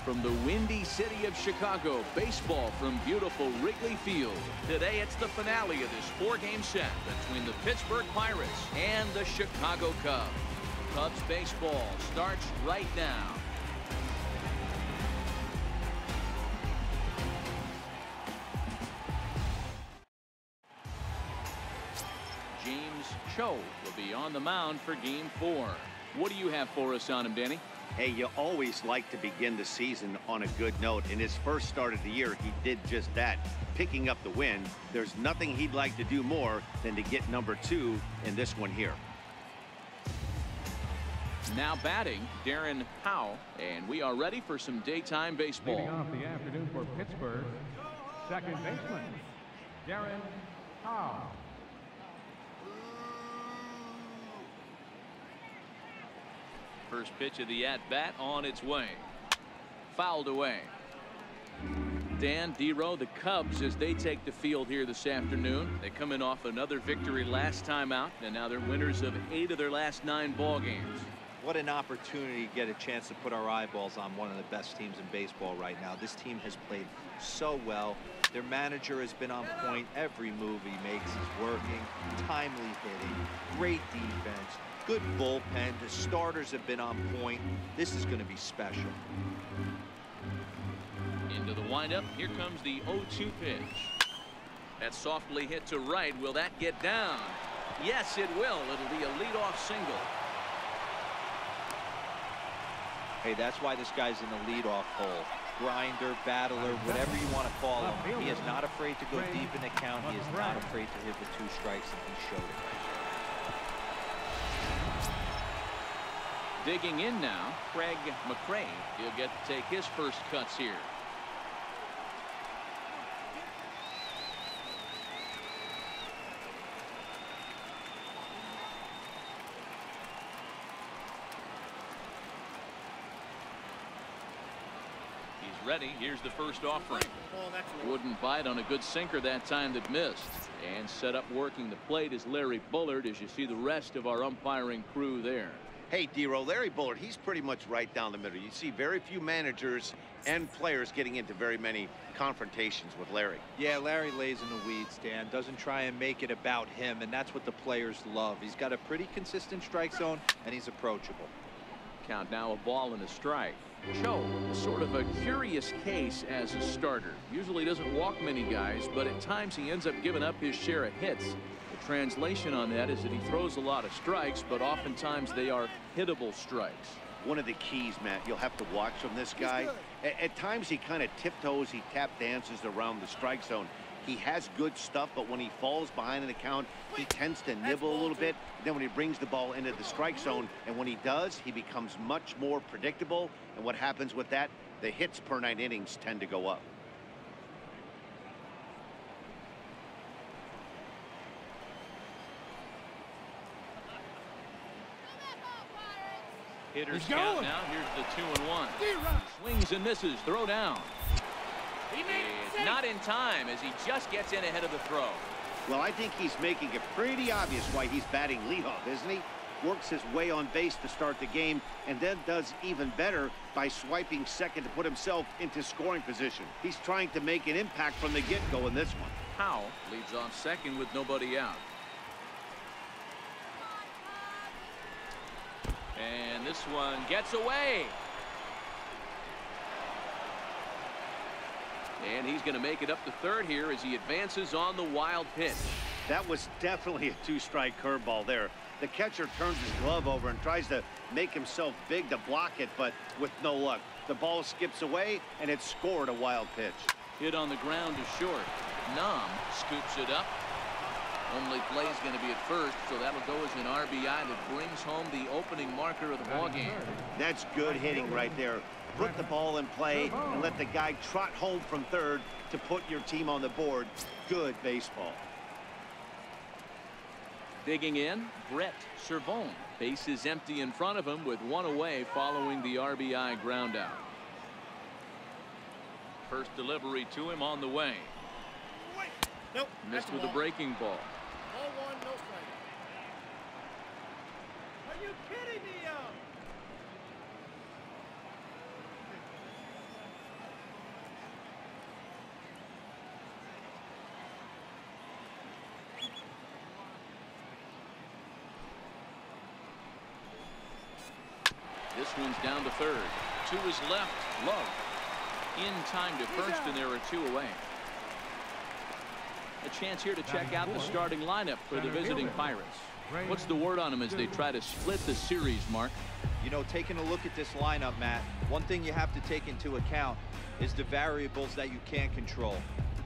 from the windy city of Chicago, baseball from beautiful Wrigley Field. Today it's the finale of this four-game set between the Pittsburgh Pirates and the Chicago Cubs. Cubs baseball starts right now. James Cho will be on the mound for Game 4. What do you have for us on him, Danny? Hey, you always like to begin the season on a good note. In his first start of the year, he did just that, picking up the win. There's nothing he'd like to do more than to get number 2 in this one here. Now batting, Darren Howe, and we are ready for some daytime baseball. Leading off the afternoon for Pittsburgh, second baseman, Darren Howe. First pitch of the at-bat on its way. Fouled away. Dan Dero, the Cubs, as they take the field here this afternoon. They come in off another victory last time out, and now they're winners of 8 of their last 9 ball games. What an opportunity to get a chance to put our eyeballs on one of the best teams in baseball right now. This team has played so well. Their manager has been on point. Every move he makes is working. Timely hitting, great defense, good bullpen. The starters have been on point. This is going to be special. Into the windup. Here comes the 0-2 pitch. That's softly hit to right. Will that get down? Yes, it will. It'll be a leadoff single. Hey, that's why this guy's in the leadoff hole. Grinder, battler, whatever you want to call him. He is not afraid to go deep in the count. He is not afraid to hit the 2 strikes, and he showed it right there. Digging in now, Craig McRae. He'll get to take his first cuts here. He's ready. Here's the first offering. Wouldn't bite on a good sinker that time that missed. And set up working the plate is Larry Bullard, as you see the rest of our umpiring crew there. Hey, Dero, Larry Bullard, he's pretty much right down the middle. You see very few managers and players getting into very many confrontations with Larry. Yeah, Larry lays in the weeds, Dan. Doesn't try and make it about him, and that's what the players love. He's got a pretty consistent strike zone, and he's approachable. Count now a ball and a strike. Cho, sort of a curious case as a starter. Usually doesn't walk many guys, but at times he ends up giving up his share of hits. The translation on that is that he throws a lot of strikes, but oftentimes they are hittable strikes. One of the keys, Matt, you'll have to watch from this guy. At times he kind of tiptoes, he tap dances around the strike zone. He has good stuff, but when he falls behind in the count, he tends to nibble a little bit. Then when he brings the ball into the strike zone, and when he does, he becomes much more predictable. And what happens with that? The hits per 9 innings tend to go up. Hitters count now. Here's the 2-1. Swings and misses. Throw down. It's not in time as he just gets in ahead of the throw. Well, I think he's making it pretty obvious why he's batting leadoff, isn't he? Works his way on base to start the game, and then does even better by swiping second to put himself into scoring position. He's trying to make an impact from the get-go in this one. Howe leads off second with nobody out. And this one gets away. And he's going to make it up to third here as he advances on the wild pitch. That was definitely a 2-strike curveball there. The catcher turns his glove over and tries to make himself big to block it, but with no luck. The ball skips away, and it's scored a wild pitch. Hit on the ground to short. Nam scoops it up. Only play is going to be at first, so that'll go as an RBI that brings home the opening marker of the ball game. That's good hitting right there. Put the ball in play and let the guy trot home from third to put your team on the board. Good baseball. Digging in, Brett Servone. Base is empty in front of him with 1 away following the RBI ground out. First delivery to him on the way. Nope. Missed with a breaking ball. Ball 1, no strike. Are you kidding me? This one's down to third. To his left, Love. In time to first, and there are 2 away. A chance here to check out the starting lineup for the visiting Pirates. What's the word on them as they try to split the series, Mark? You know, taking a look at this lineup, Matt, one thing you have to take into account is the variables that you can't control.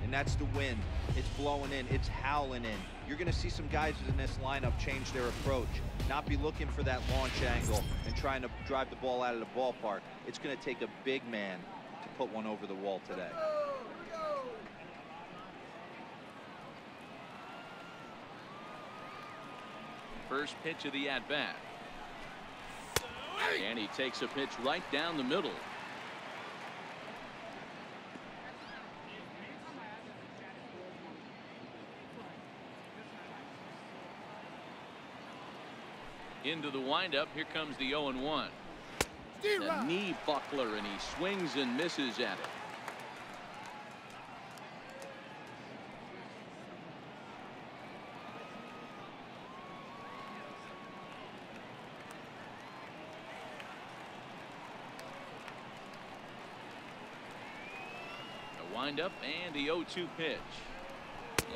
And that's the wind. It's blowing in. It's howling in. You're going to see some guys in this lineup change their approach, not be looking for that launch angle and trying to drive the ball out of the ballpark. It's going to take a big man to put one over the wall today. First pitch of the at-bat. And he takes a pitch right down the middle. Into the windup. Here comes the 0-1. A knee buckler, and he swings and misses at it. A windup and the 0-2 pitch.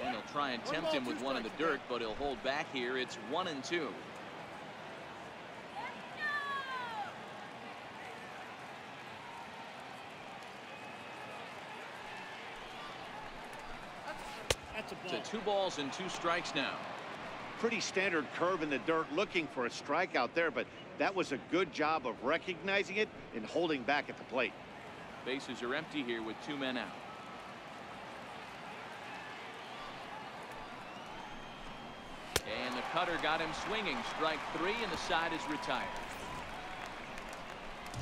And they'll try and tempt him with one in the dirt, but he'll hold back here. It's 1-2. So 2 balls and 2 strikes now. Pretty standard curve in the dirt, looking for a strikeout there, but that was a good job of recognizing it and holding back at the plate. Bases are empty here with 2 men out. And the cutter got him swinging. Strike 3, and the side is retired.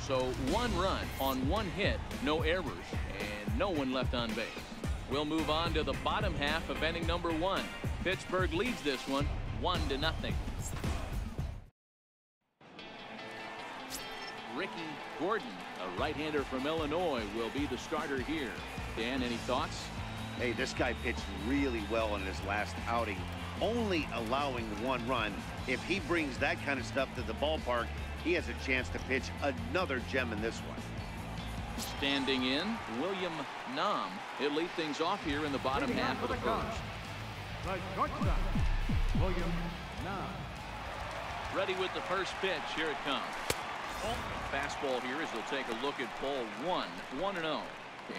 So 1 run on 1 hit, no errors, and no one left on base. We'll move on to the bottom half of inning number 1. Pittsburgh leads this one 1-0. Ricky Gordon, a right-hander from Illinois, will be the starter here. Dan, any thoughts? Hey, this guy pitched really well in his last outing, only allowing 1 run. If he brings that kind of stuff to the ballpark, he has a chance to pitch another gem in this one. Standing in, William Nam. He'll lead things off here in the bottom half of the first. The shortstop, William Nam. Ready with the first pitch. Here it comes. Fastball here as they'll take a look at ball 1. 1-0.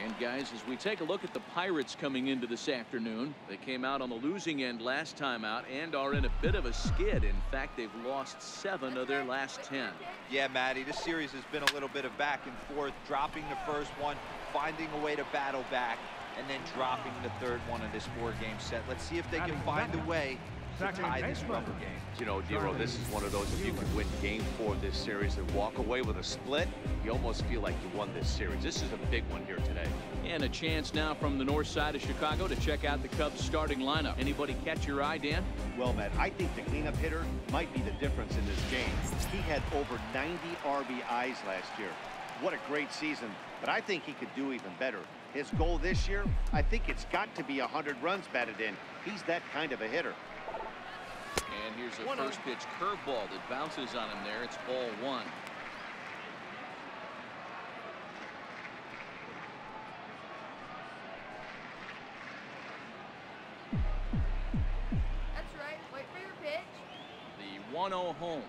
And guys, as we take a look at the Pirates coming into this afternoon, they came out on the losing end last time out and are in a bit of a skid. In fact, they've lost 7 of their last 10. Yeah, Matty, this series has been a little bit of back and forth, dropping the first one, finding a way to battle back, and then dropping the third one of this 4-game set. Let's see if they can find a way to tie this rubber game. You know, Dero, this is one of those, if you could win game 4 of this series and walk away with a split, you almost feel like you won this series. This is a big one here today. And a chance now from the north side of Chicago to check out the Cubs starting lineup. Anybody catch your eye, Dan? Well, Matt, I think the cleanup hitter might be the difference in this game. He had over 90 RBIs last year. What a great season, but I think he could do even better. His goal this year, I think it's got to be 100 runs batted in. He's that kind of a hitter. And here's a first pitch curveball that bounces on him there. It's ball 1. That's right. Wait for your pitch. The 1-0 home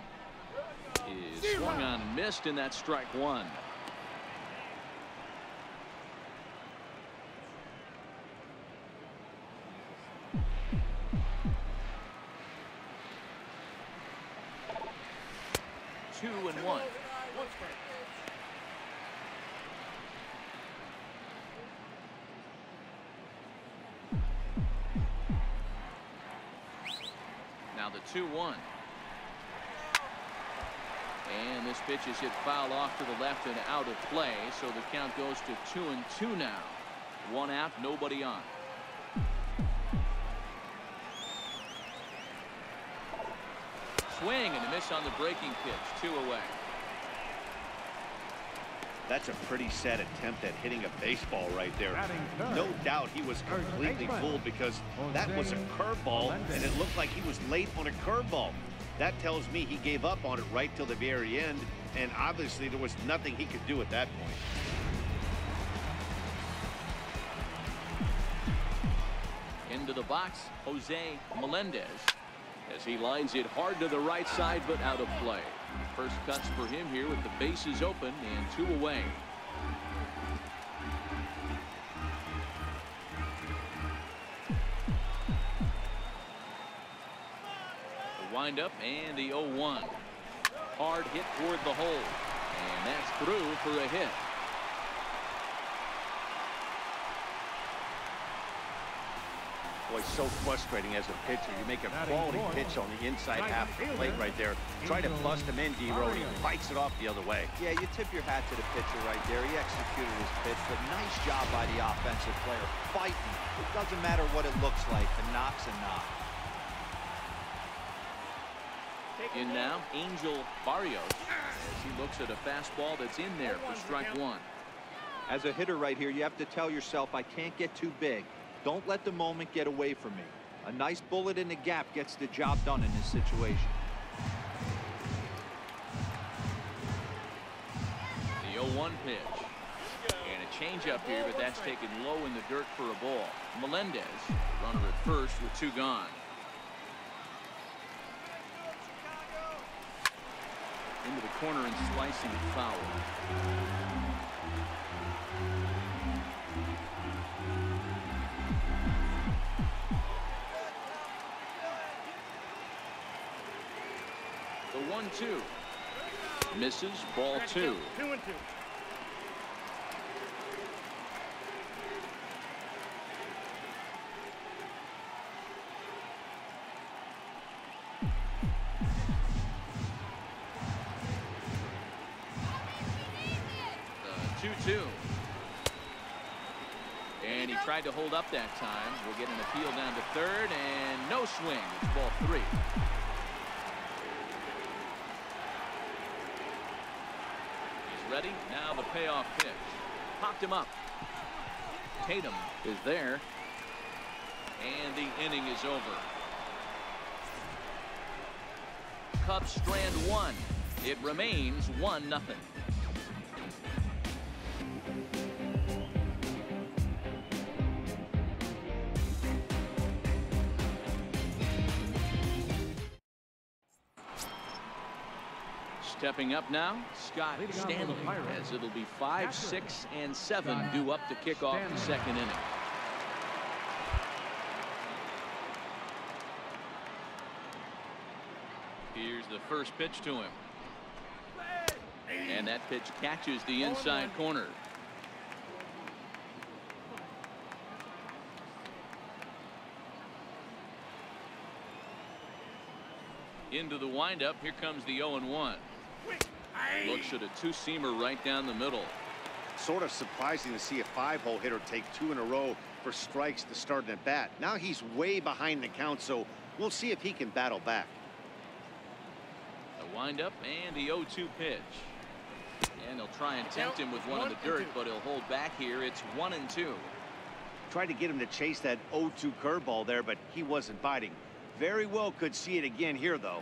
is swung on and missed, and that's strike 1. Two and 1. Now the 2-1. And this pitch is hit foul off to the left and out of play, so the count goes to 2-2 now. 1 out, nobody on. Swing and a miss on the breaking pitch. 2 away. That's a pretty sad attempt at hitting a baseball right there. No doubt he was completely fooled because that was a curveball and it looked like he was late on a curveball. That tells me he gave up on it right till the very end, and obviously there was nothing he could do at that point. Into the box, Jose Melendez, as he lines it hard to the right side, but out of play. First cuts for him here with the bases open and 2 away. The windup and the 0-1. Hard hit toward the hole, and that's through for a hit. Boy, so frustrating as a pitcher. You make a quality pitch on the inside half of the plate right there. Try to bust him in, D-Row, and he fights it off the other way. Yeah, you tip your hat to the pitcher right there. He executed his pitch, but nice job by the offensive player fighting. It doesn't matter what it looks like. The knock's a knock. In now, Angel Barrios, as he looks at a fastball that's in there for strike 1. As a hitter right here, you have to tell yourself, I can't get too big. Don't let the moment get away from me. A nice bullet in the gap gets the job done in this situation. The 0-1 pitch. And a changeup here, but that's taken low in the dirt for a ball. Melendez, runner at first with 2 gone. Into the corner and slicing it foul. The 1-2 misses, ball 2. 2-2. The 2-2. And he tried to hold up that time. We'll get an appeal down to third, and no swing. It's ball 3. Ready? Now the payoff pitch. Popped him up. Tatum is there. And the inning is over. Cubs strand 1. It remains 1-0. Stepping up now, Scott Stanley, as it'll be 5, 6, and 7 due up to kick off the second inning. Here's the first pitch to him. And that pitch catches the inside corner. Into the windup, here comes the 0-1. Looks at a 2-seamer right down the middle. Sort of surprising to see a 5-hole hitter take 2 in a row for strikes to start an at bat. Now he's way behind the count, so we'll see if he can battle back. The windup and the 0-2 pitch. And they'll try and tempt him with one in the dirt, but he'll hold back here. It's 1-2. Tried to get him to chase that 0-2 curveball there, but he wasn't biting. Very well could see it again here, though.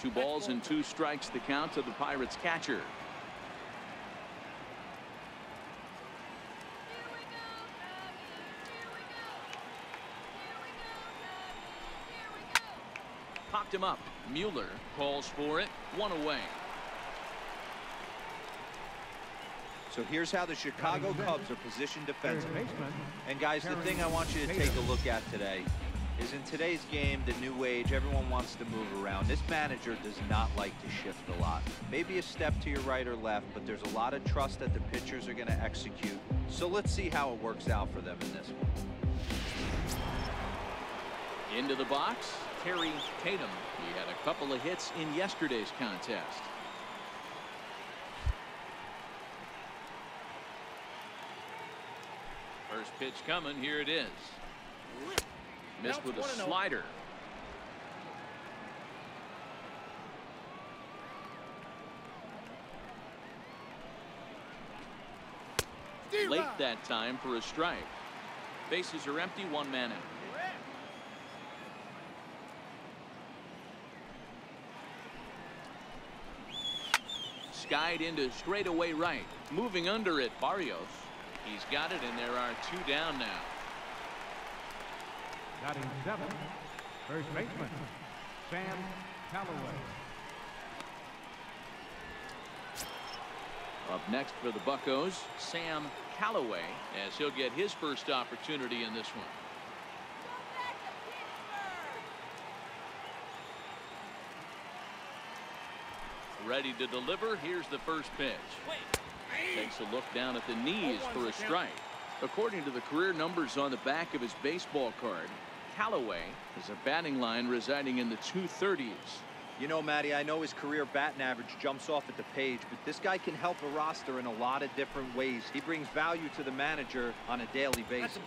Two balls and 2 strikes the count to the Pirates catcher. Popped him up. Mueller calls for it. 1 away. So here's how the Chicago Cubs are positioned defensively. And guys, the thing I want you to take a look at today is in today's game, the new age, everyone wants to move around. This manager does not like to shift a lot. Maybe a step to your right or left, but there's a lot of trust that the pitchers are going to execute. So let's see how it works out for them in this one. Into the box, Terry Tatum. He had a couple of hits in yesterday's contest. First pitch coming. Here it is. Missed with a slider. late that time for a strike. Bases are empty, 1 man out. Skied into straightaway right. Moving under it, Barrios. He's got it, and there are 2 down now. Batting 7th, first baseman, Sam Callaway. Up next for the Buccos, Sam Callaway, as he'll get his first opportunity in this one. Ready to deliver. Here's the first pitch. Takes a look down at the knees for a strike. According to the career numbers on the back of his baseball card, Callaway has a batting line residing in the 230s. You know, Matty, I know his career batting average jumps off at the page, but this guy can help a roster in a lot of different ways. He brings value to the manager on a daily basis.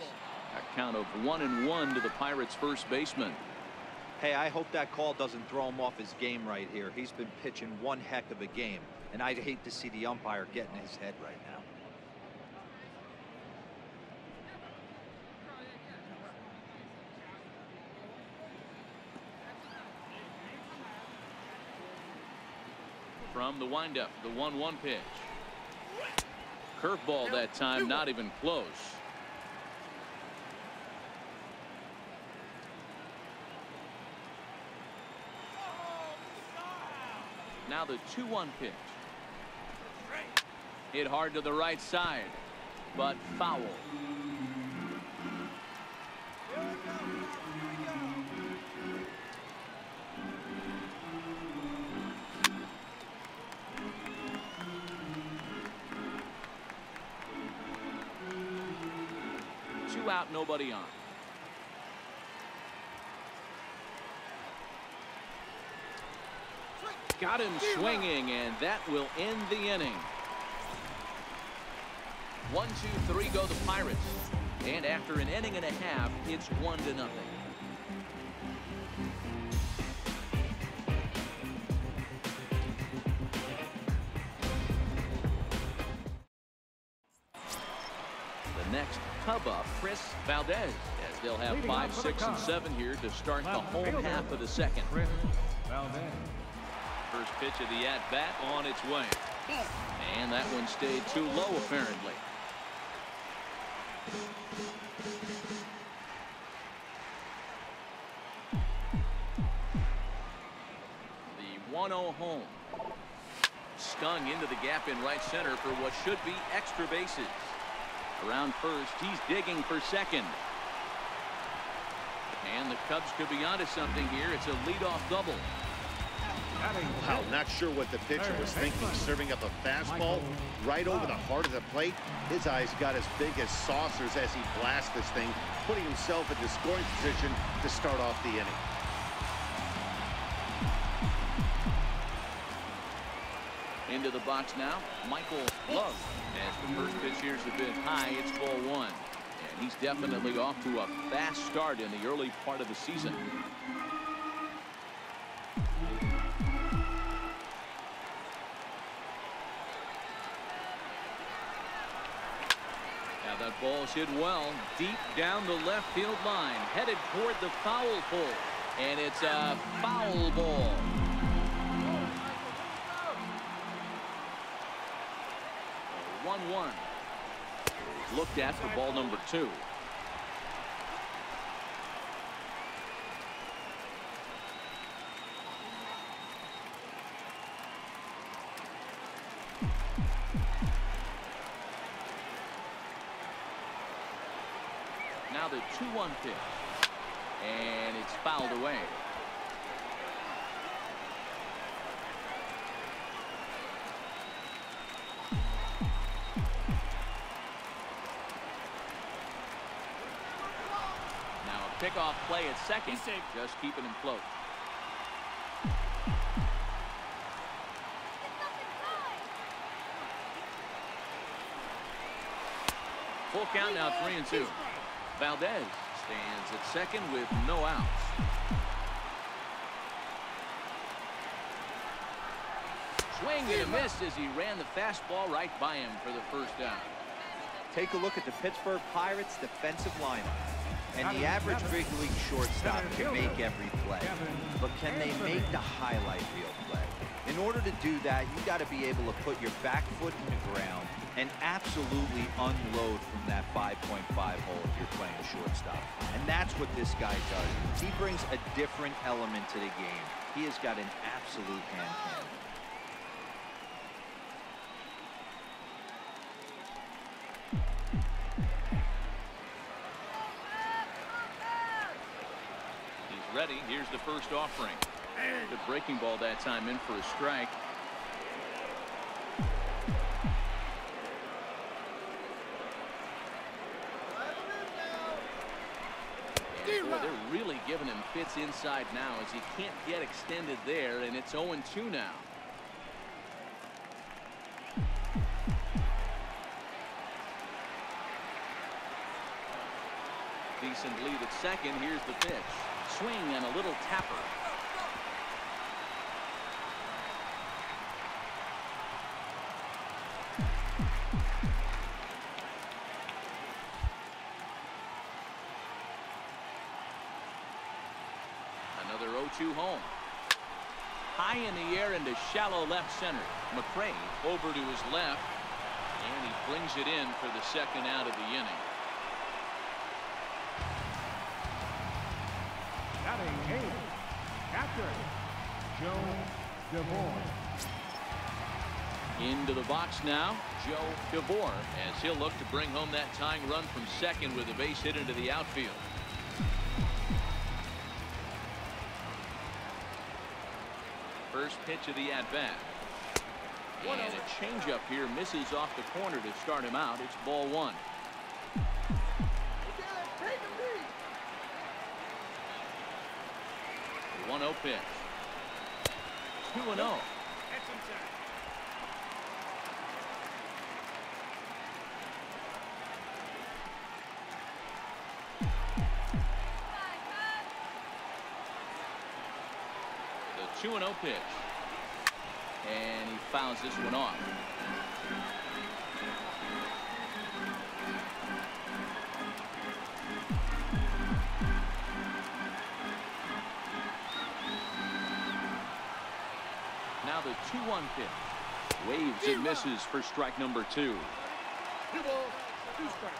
A count of 1-1 to the Pirates' first baseman. Hey, I hope that call doesn't throw him off his game right here. He's been pitching one heck of a game, and I'd hate to see the umpire get in his head right now. From the windup, the 1-1 pitch. Curveball that time, not even close. Now the 2-1 pitch. Hit hard to the right side, but foul. Two out, nobody on. Got him swinging, and that will end the inning. 1, 2, 3 go the Pirates. And after an inning and a half, it's 1-0. The next Cub up, Chris Valdez, as they'll have 5, 6, and 7 here to start the home half of the second. Chris Valdez. First pitch of the at-bat on its way. And that one stayed too low, apparently. The 1-0 home. Stung into the gap in right center for what should be extra bases. Around first, he's digging for second. And the Cubs could be onto something here. It's a leadoff double. Wow, not sure what the pitcher was thinking, serving up a fastball right over the heart of the plate. His eyes got as big as saucers as he blasts this thing, putting himself into scoring position to start off the inning. Into the box now, Michael Love. As the first pitch here's a bit high, it's ball 1. And he's definitely off to a fast start in the early part of the season. Now that ball's hit well, deep down the left field line, headed toward the foul pole. And it's a foul ball. A 1-1. Looked at for ball number 2. Now the 2-1 pitch. And it's fouled away. Pickoff play at second, just keeping him close. Full count now, 3-2. Valdez stands at second with no outs. Swing and a miss as he ran the fastball right by him for the first down. Take a look at the Pittsburgh Pirates defensive lineup. And the average big league shortstop can make every play. But can they make the highlight reel play? In order to do that, you got to be able to put your back foot in the ground and absolutely unload from that 5.5 hole if you're playing shortstop. And that's what this guy does. He brings a different element to the game. He has got an absolute hand cannon. Ready. Here's the first offering. Good breaking ball that time, in for a strike. And boy, they're really giving him fits inside now as he can't get extended there, and it's 0-2 now. Decent lead at second. Here's the pitch. Swing and a little tapper. Another 0-2 home. High in the air into shallow left center. McRae over to his left, and he brings it in for the second out of the inning. Batting eighth, catcher, Joe DeVore. Into the box now, Joe DeVore, as he'll look to bring home that tying run from second with a base hit into the outfield. First pitch of the at-bat. And a changeup here misses off the corner to start him out. It's ball one. 1-0 pitch. 2-0. The 2-0 pitch. And he fouls this one off. Now the 2-1 pitch. Waves and misses for strike number 2. 2 balls, 2 strikes.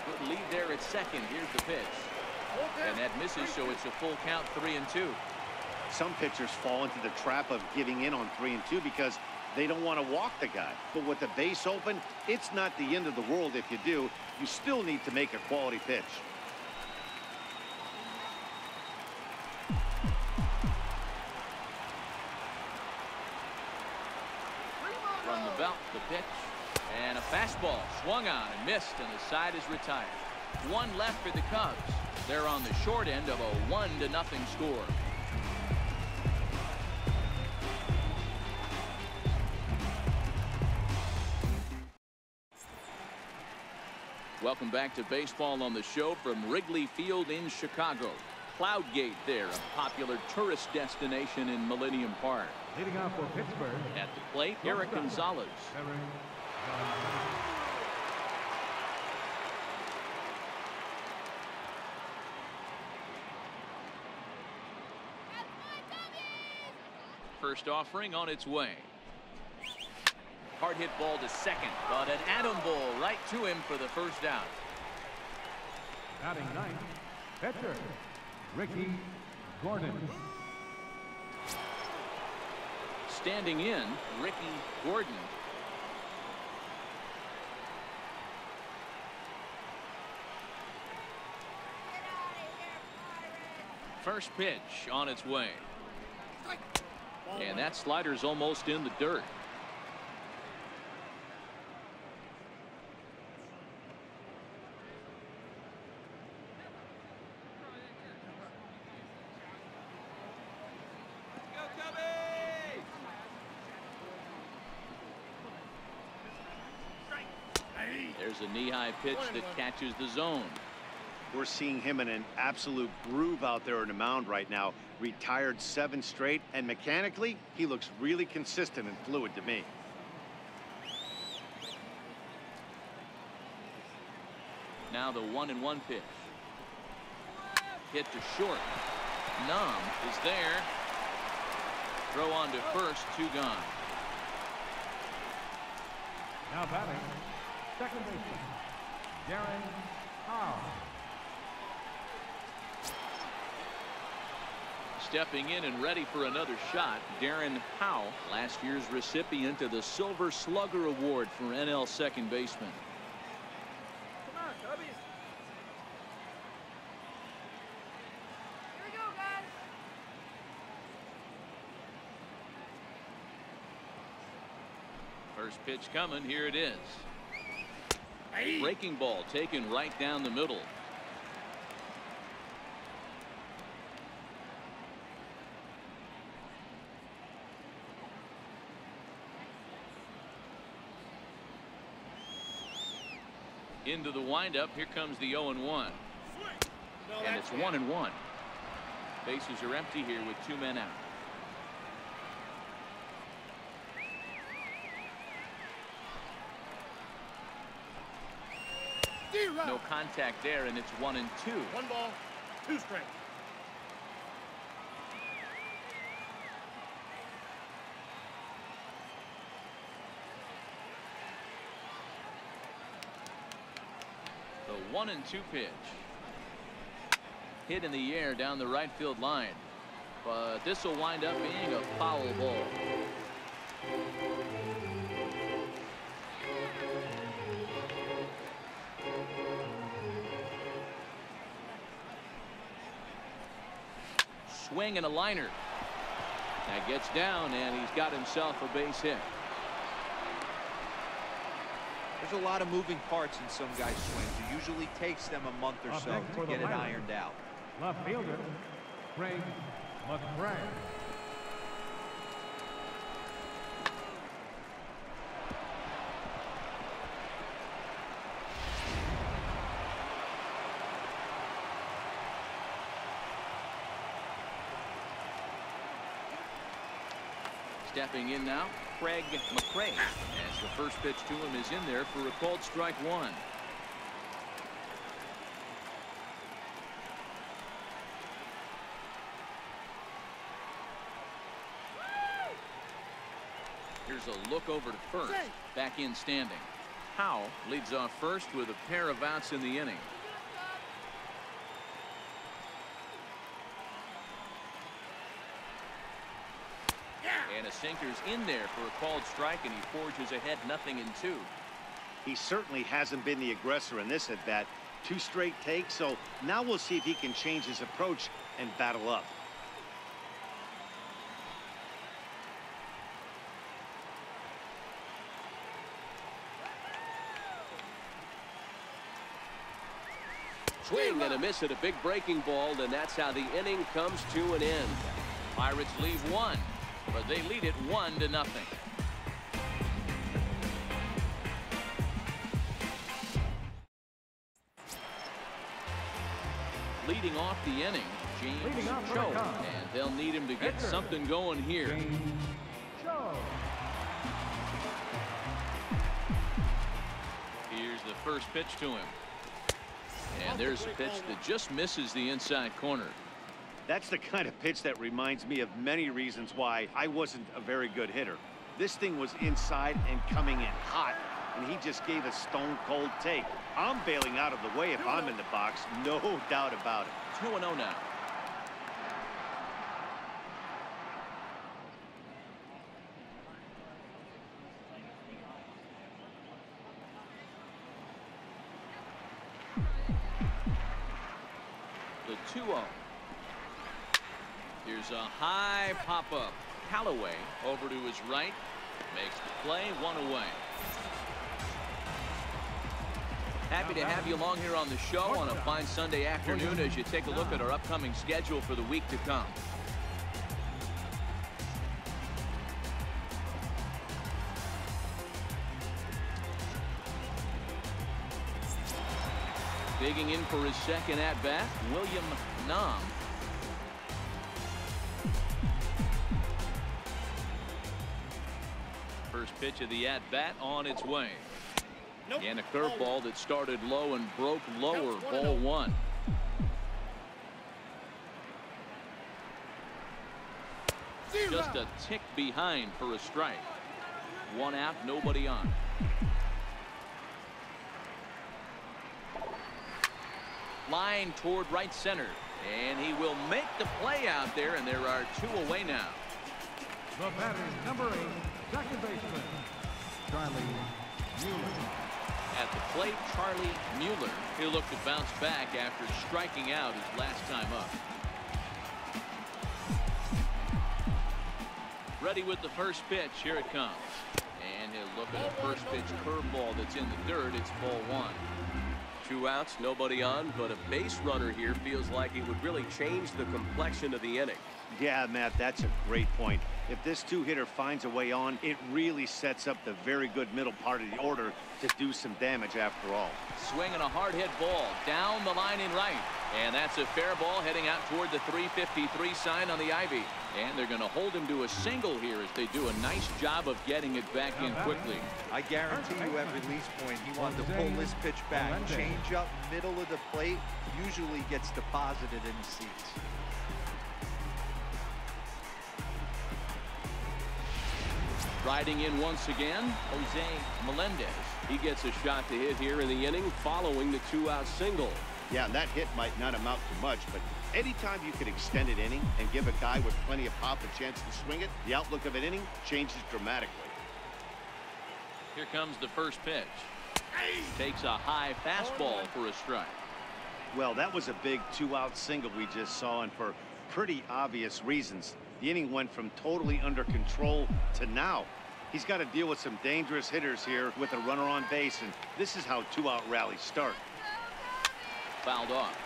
Good lead there at second. Here's the pitch. And that misses, so it's a full count, 3-2. Some pitchers fall into the trap of giving in on 3-2 because they don't want to walk the guy. But with the base open, it's not the end of the world if you do. You still need to make a quality pitch. From the belt, the pitch, and a fastball swung on and missed, and the side is retired. One left for the Cubs. They're on the short end of a 1-0 score. Welcome back to baseball on the show from Wrigley Field in Chicago. Cloudgate there, a popular tourist destination in Millennium Park. Leading off for Pittsburgh. At the plate, Eric Gonzalez. First offering on its way. Hard hit ball to second, but an atom ball right to him for the first down. Batting ninth, pitcher, Ricky Gordon. Standing in, Ricky Gordon. First pitch on its way. And that slider's almost in the dirt. There's a knee-high pitch that catches the zone. We're seeing him in an absolute groove out there on the mound right now. Retired 7 straight, and mechanically, he looks really consistent and fluid to me. Now the 1-1 pitch. Hit to short. Numb is there. Throw on to first, 2 gone. Now batting, second baseman, Darren Howe. Stepping in and ready for another shot, Darren Howe, last year's recipient of the Silver Slugger Award for NL second baseman. Come on, Cubbies. Here we go, guys. First pitch coming. Here it is. Breaking ball taken right down the middle. Into the windup. Here comes the 0-1. And it's 1-1. Bases are empty here with 2 men out. No contact there, and it's 1-2. 1 ball, 2 strikes. The 1-2 pitch. Hit in the air down the right field line. But this will wind up being a foul ball. Swing and a liner. That gets down, and he's got himself a base hit. There's a lot of moving parts in some guys' swings. It usually takes them a month or so to get it ironed out. Left fielder, Craig McCray. Stepping in now, Craig McCray, as the first pitch to him is in there for a called strike 1. Here's a look over to first. Back in standing. Howe leads off first with a pair of outs in the inning. And a sinker's in there for a called strike, and he forges ahead 0-2. He certainly hasn't been the aggressor in this at bat. 2 straight takes, so now we'll see if he can change his approach and battle up. Swing and a miss at a big breaking ball, and that's how the inning comes to an end. Pirates leave 1, but they lead it 1-0. Leading off the inning, James Cho, and they'll need him to get something going here. Here's the first pitch to him. And there's a pitch that just misses the inside corner. That's the kind of pitch that reminds me of many reasons why I wasn't a very good hitter. This thing was inside and coming in hot, and he just gave a stone-cold take. I'm bailing out of the way if I'm in the box, no doubt about it. 2-0 now. The 2-0. Here's a high pop-up. Callaway over to his right. Makes the play, 1 away. Happy to have you along here on the show on a fine Sunday afternoon as you take a look at our upcoming schedule for the week to come. Digging in for his second at-bat, William Nam. First pitch of the at-bat on its way. Nope. And a curveball that started low and broke lower. Ball one. Just a tick behind for a strike. One out, nobody on. Line toward right center. And he will make the play out there, and there are two away now. The batter, number 8, second baseman, Charlie Mueller. At the plate, Charlie Mueller. He'll look to bounce back after striking out his last time up. Ready with the first pitch. Here it comes. And he'll look at a first pitch curveball that's in the dirt. It's ball one. 2 outs, nobody on, but a base runner here feels like it would really change the complexion of the inning. Yeah, Matt, that's a great point. If this two-hitter finds a way on, it really sets up the very good middle part of the order to do some damage after all. Swinging a hard hit ball down the line in right. And that's a fair ball heading out toward the 353 sign on the ivy. And they're going to hold him to a single here as they do a nice job of getting it back in quickly. I guarantee you at release point, he wanted to pull this pitch back. Change up middle of the plate usually gets deposited in the seats. Riding in once again, Jose Melendez. He gets a shot to hit here in the inning following the 2-out single. Yeah, that hit might not amount to much, but anytime you can extend an inning and give a guy with plenty of pop a chance to swing it, the outlook of an inning changes dramatically. Here comes the first pitch. Takes a high fastball for a strike. Well, that was a big 2-out single we just saw, and for pretty obvious reasons. The inning went from totally under control to now. He's got to deal with some dangerous hitters here with a runner on base, and this is how 2-out rallies start. Fouled off.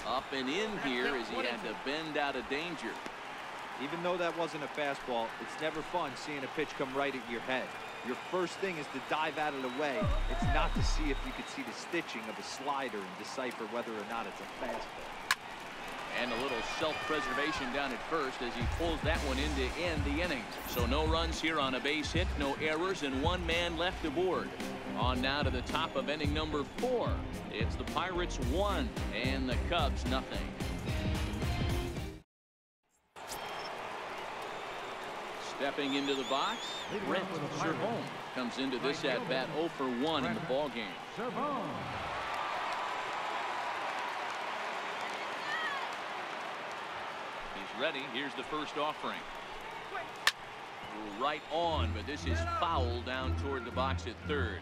Up and in here as he had to bend out of danger. Even though that wasn't a fastball, it's never fun seeing a pitch come right at your head. Your first thing is to dive out of the way. It's not to see if you could see the stitching of a slider and decipher whether or not it's a fastball. And a little self-preservation down at first as he pulls that one in to end the inning. So no runs here on a base hit, no errors, and one man left aboard. On now to the top of inning number 4. It's the Pirates 1 and the Cubs nothing. Stepping into the box, Brent Servone comes into this at-bat 0 for 1 in the ballgame. Servone. He's ready. Here's the first offering. Right on, but this is foul down toward the box at third.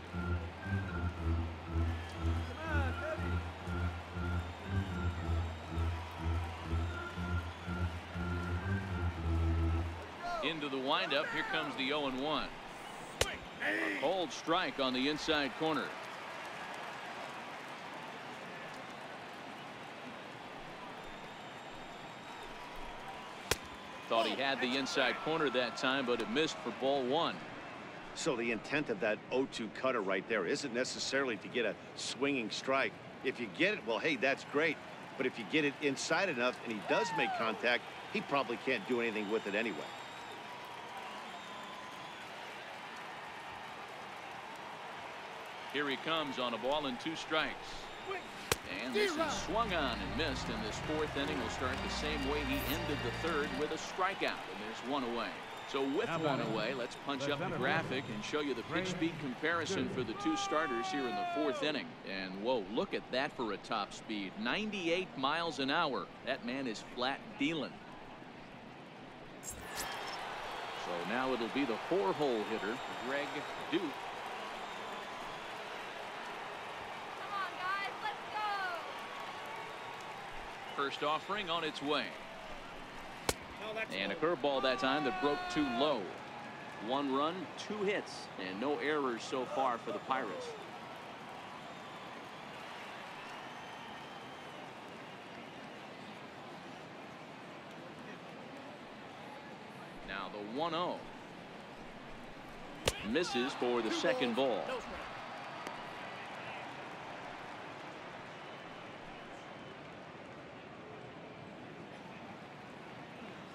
Into the windup. Here comes the 0-1. A cold strike on the inside corner. Thought he had the inside corner that time, but it missed for ball 1. So the intent of that 0-2 cutter right there isn't necessarily to get a swinging strike. If you get it, well, hey, that's great. But if you get it inside enough and he does make contact, he probably can't do anything with it anyway. Here he comes on a ball and 2 strikes. And this is swung on and missed, and this 4th inning will start the same way he ended the 3rd with a strikeout, and there's 1 away. So with 1 away, let's punch up the graphic and show you the pitch speed comparison for the 2 starters here in the 4th inning. And whoa, look at that for a top speed. 98 miles an hour. That man is flat dealing. So now it'll be the 4-hole hitter, Greg Duke. First offering on its way. And a curveball that time that broke too low. 1 run, 2 hits, and no errors so far for the Pirates. Now the 1-0. Misses for the second ball.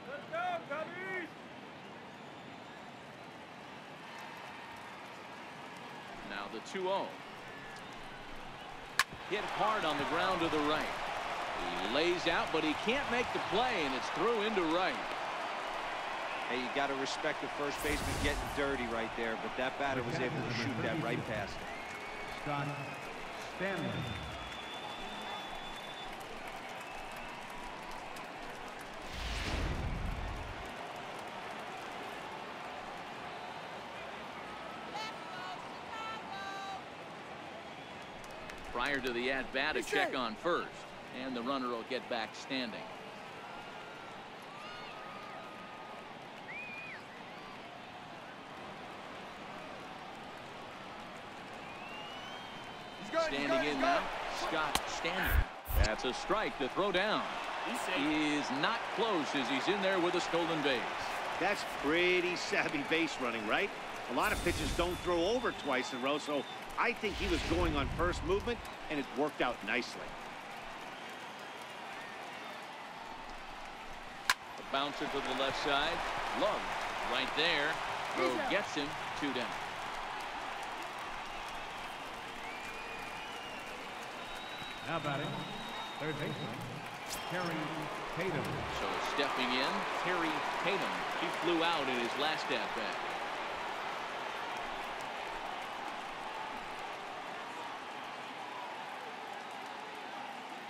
Let's go, Cubbies! Now the 2-0. Hit hard on the ground to the right. He lays out, but he can't make the play, and it's through into right. Hey, you got to respect the first baseman getting dirty right there, but that batter was able to shoot that right past him. Scott Stanley. Prior to the at-bat, a check on first, and the runner will get back standing. Standing in now, Scott Stanley. That's a strike to throw down. He is not close as he's in there with a stolen base. That's pretty savvy base running, right? A lot of pitchers don't throw over twice in a row, so I think he was going on first movement, and it worked out nicely. A bouncer to the left side. Love right there. Throw gets him 2 down. Now batting, third baseman, Terry Tatum. So stepping in, Terry Tatum. He flew out in his last at-bat.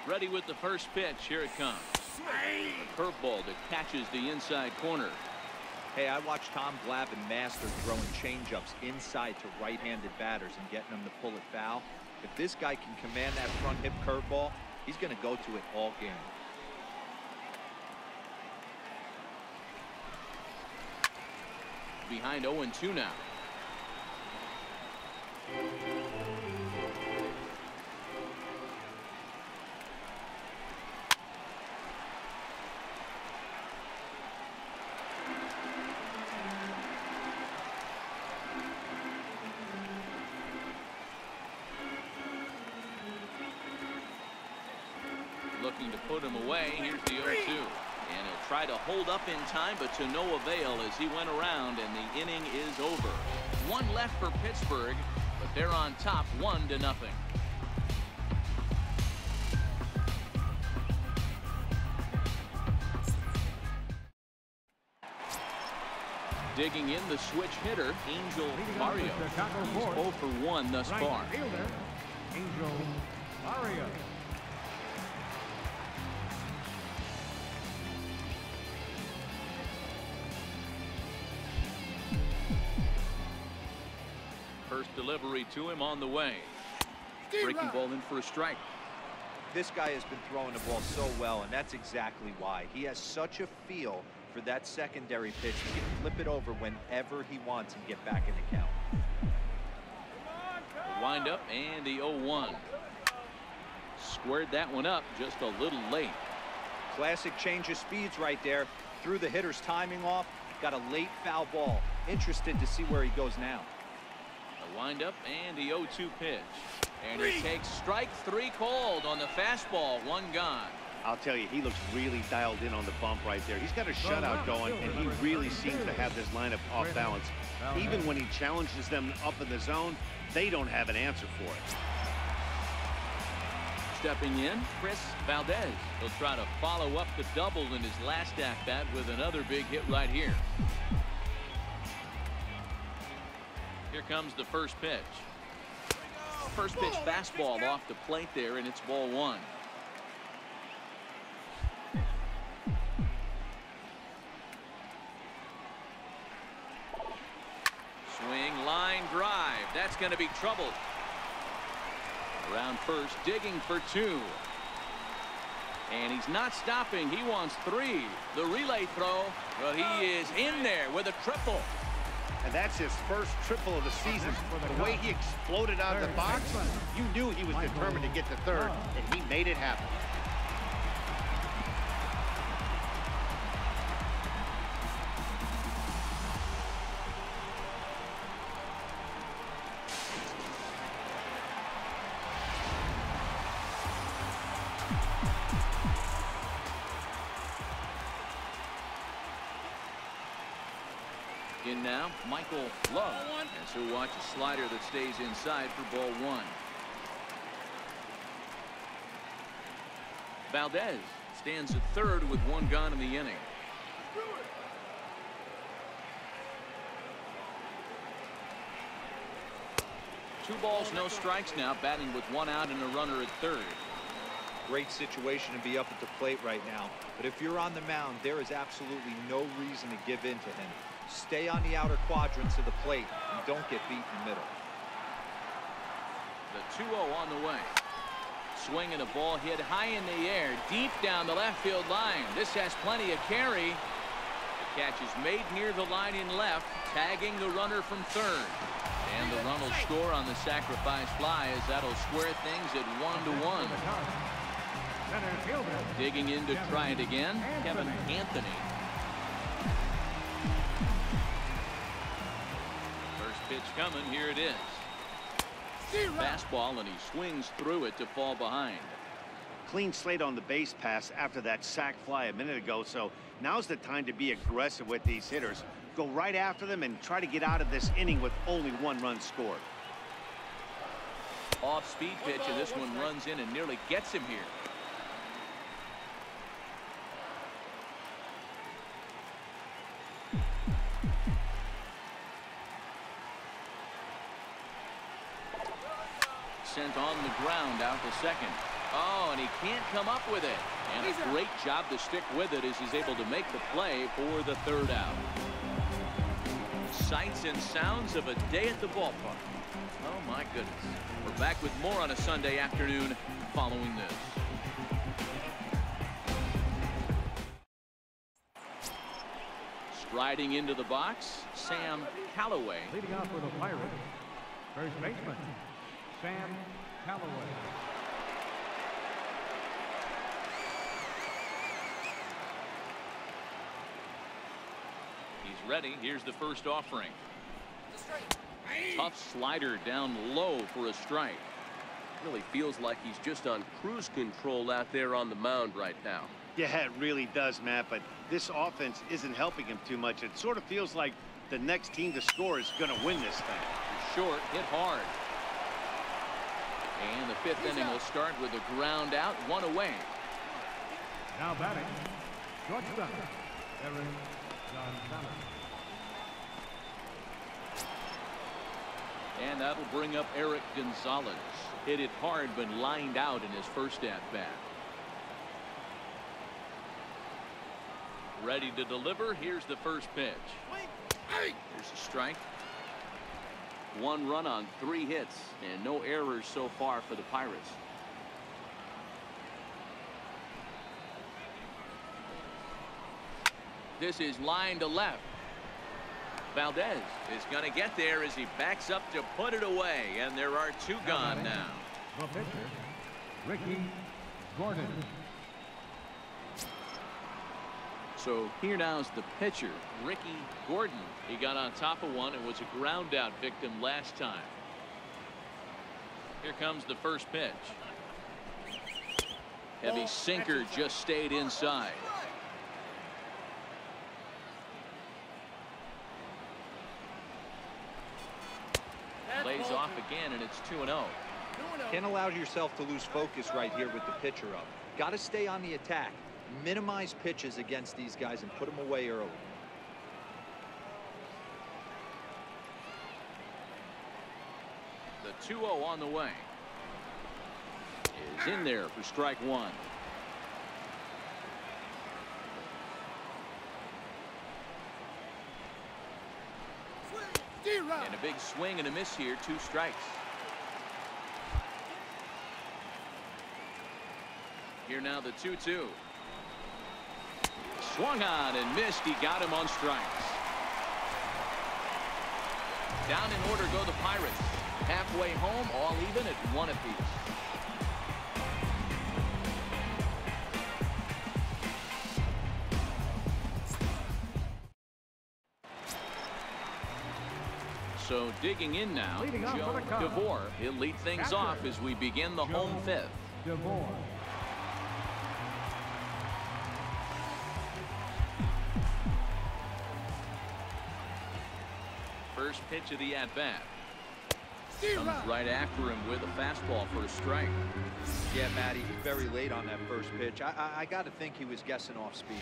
Ready with the first pitch. Here it comes. A curveball that catches the inside corner. Hey, I watched Tom Glavine master throwing changeups inside to right-handed batters and getting them to pull it foul. If this guy can command that front hip curveball, he's going to go to it all game. Behind 0-2 now. Looking to put him away. Here's the 0-2. And he'll try to hold up in time, but to no avail as he went around, and the inning is over. One left for Pittsburgh, but they're on top 1-0. Digging in the switch hitter, Angel Mario. He's 0 for 1 thus far. Right fielder, Angel Mario. First delivery to him on the way. Breaking ball in for a strike. This guy has been throwing the ball so well, and that's exactly why. He has such a feel for that secondary pitch. He can flip it over whenever he wants and get back in the count. The wind up and the 0-1. Squared that one up just a little late. Classic change of speeds right there. Threw the hitter's timing off. Got a late foul ball. Interested to see where he goes now. The wind up and the 0-2 pitch. And he takes strike 3 called on the fastball. 1 gone. I'll tell you, he looks really dialed in on the bump right there. He's got a shutout going, and he really seems to have this lineup off balance. Even when he challenges them up in the zone, they don't have an answer for it. Stepping in, Chris Valdez. He'll try to follow up the double in his last at-bat with another big hit right here. Here comes the first pitch. First pitch fastball off the plate there, and it's ball 1. Swing, line drive. That's going to be trouble. Around first, digging for 2. And he's not stopping. He wants 3. The relay throw, but he is in there with a triple. And that's his first triple of the season. The way he exploded out of the box, you knew he was determined to get to third, and he made it happen. in now, Michael Love. And so watch a slider that stays inside for ball one. Valdez stands at third with one gone in the inning. Two balls, no strikes now, batting with one out and a runner at third. Great situation to be up at the plate right now. But if you're on the mound, there is absolutely no reason to give in to him. Stay on the outer quadrants of the plate and don't get beat in the middle. The 2-0 on the way. Swinging a ball hit high in the air, deep down the left field line. This has plenty of carry. The catch is made near the line in left, tagging the runner from third. And the run will score on the sacrifice fly as that'll square things at 1-1. Digging in to try it again, Kevin Anthony. First pitch coming, here it is. Fastball, and he swings through it to fall behind. Clean slate on the base pass after that sac fly a minute ago, so now's the time to be aggressive with these hitters. Go right after them and try to get out of this inning with only one run scored. Off-speed pitch, and this one runs in and nearly gets him here. Sent on the ground out to second. Oh, and he can't come up with it. And a great job to stick with it as he's able to make the play for the third out. Sights and sounds of a day at the ballpark. Oh, my goodness. We're back with more on a Sunday afternoon following this. Striding into the box, Sam Callaway. Leading off for the Pirates, first baseman, Sam Callaway. He's ready. Here's the first offering. Tough slider down low for a strike. Really feels like he's just on cruise control out there on the mound right now. Yeah, it really does, Matt, but this offense isn't helping him too much. It sort of feels like the next team to score is going to win this thing. Short, hit hard. And the fifth inning will start with a ground out, one away. Now batting, shortstop, Eric Gonzalez. And that'll bring up Eric Gonzalez. Hit it hard, but lined out in his first at-bat. Ready to deliver. Here's the first pitch. Here's a strike. One run on 3 hits and no errors so far for the Pirates. This is line to left. Valdez is going to get there as he backs up to put it away, and there are 2 gone now. The pitcher, Ricky Gordon. So here now is the pitcher, Ricky Gordon. He got on top of one and was a ground out victim last time. Here comes the first pitch. Heavy sinker just stayed inside. Lays off again, and it's 2-0. Can't allow yourself to lose focus right here with the pitcher up. Got to stay on the attack. Minimize pitches against these guys and put them away early. The 2-0 on the way. Is in there for strike one. And a big swing and a miss here, 2 strikes. Here now the 2-2. Swung on and missed. He got him on strikes. Down in order go the Pirates. Halfway home, all even at 1 apiece. So digging in now, Joe DeVore. He'll lead things off as we begin the home 5th. DeVore. first pitch of the at-bat. Comes right after him with a fastball for a strike. Yeah, Matty, very late on that first pitch. I got to think he was guessing off speed.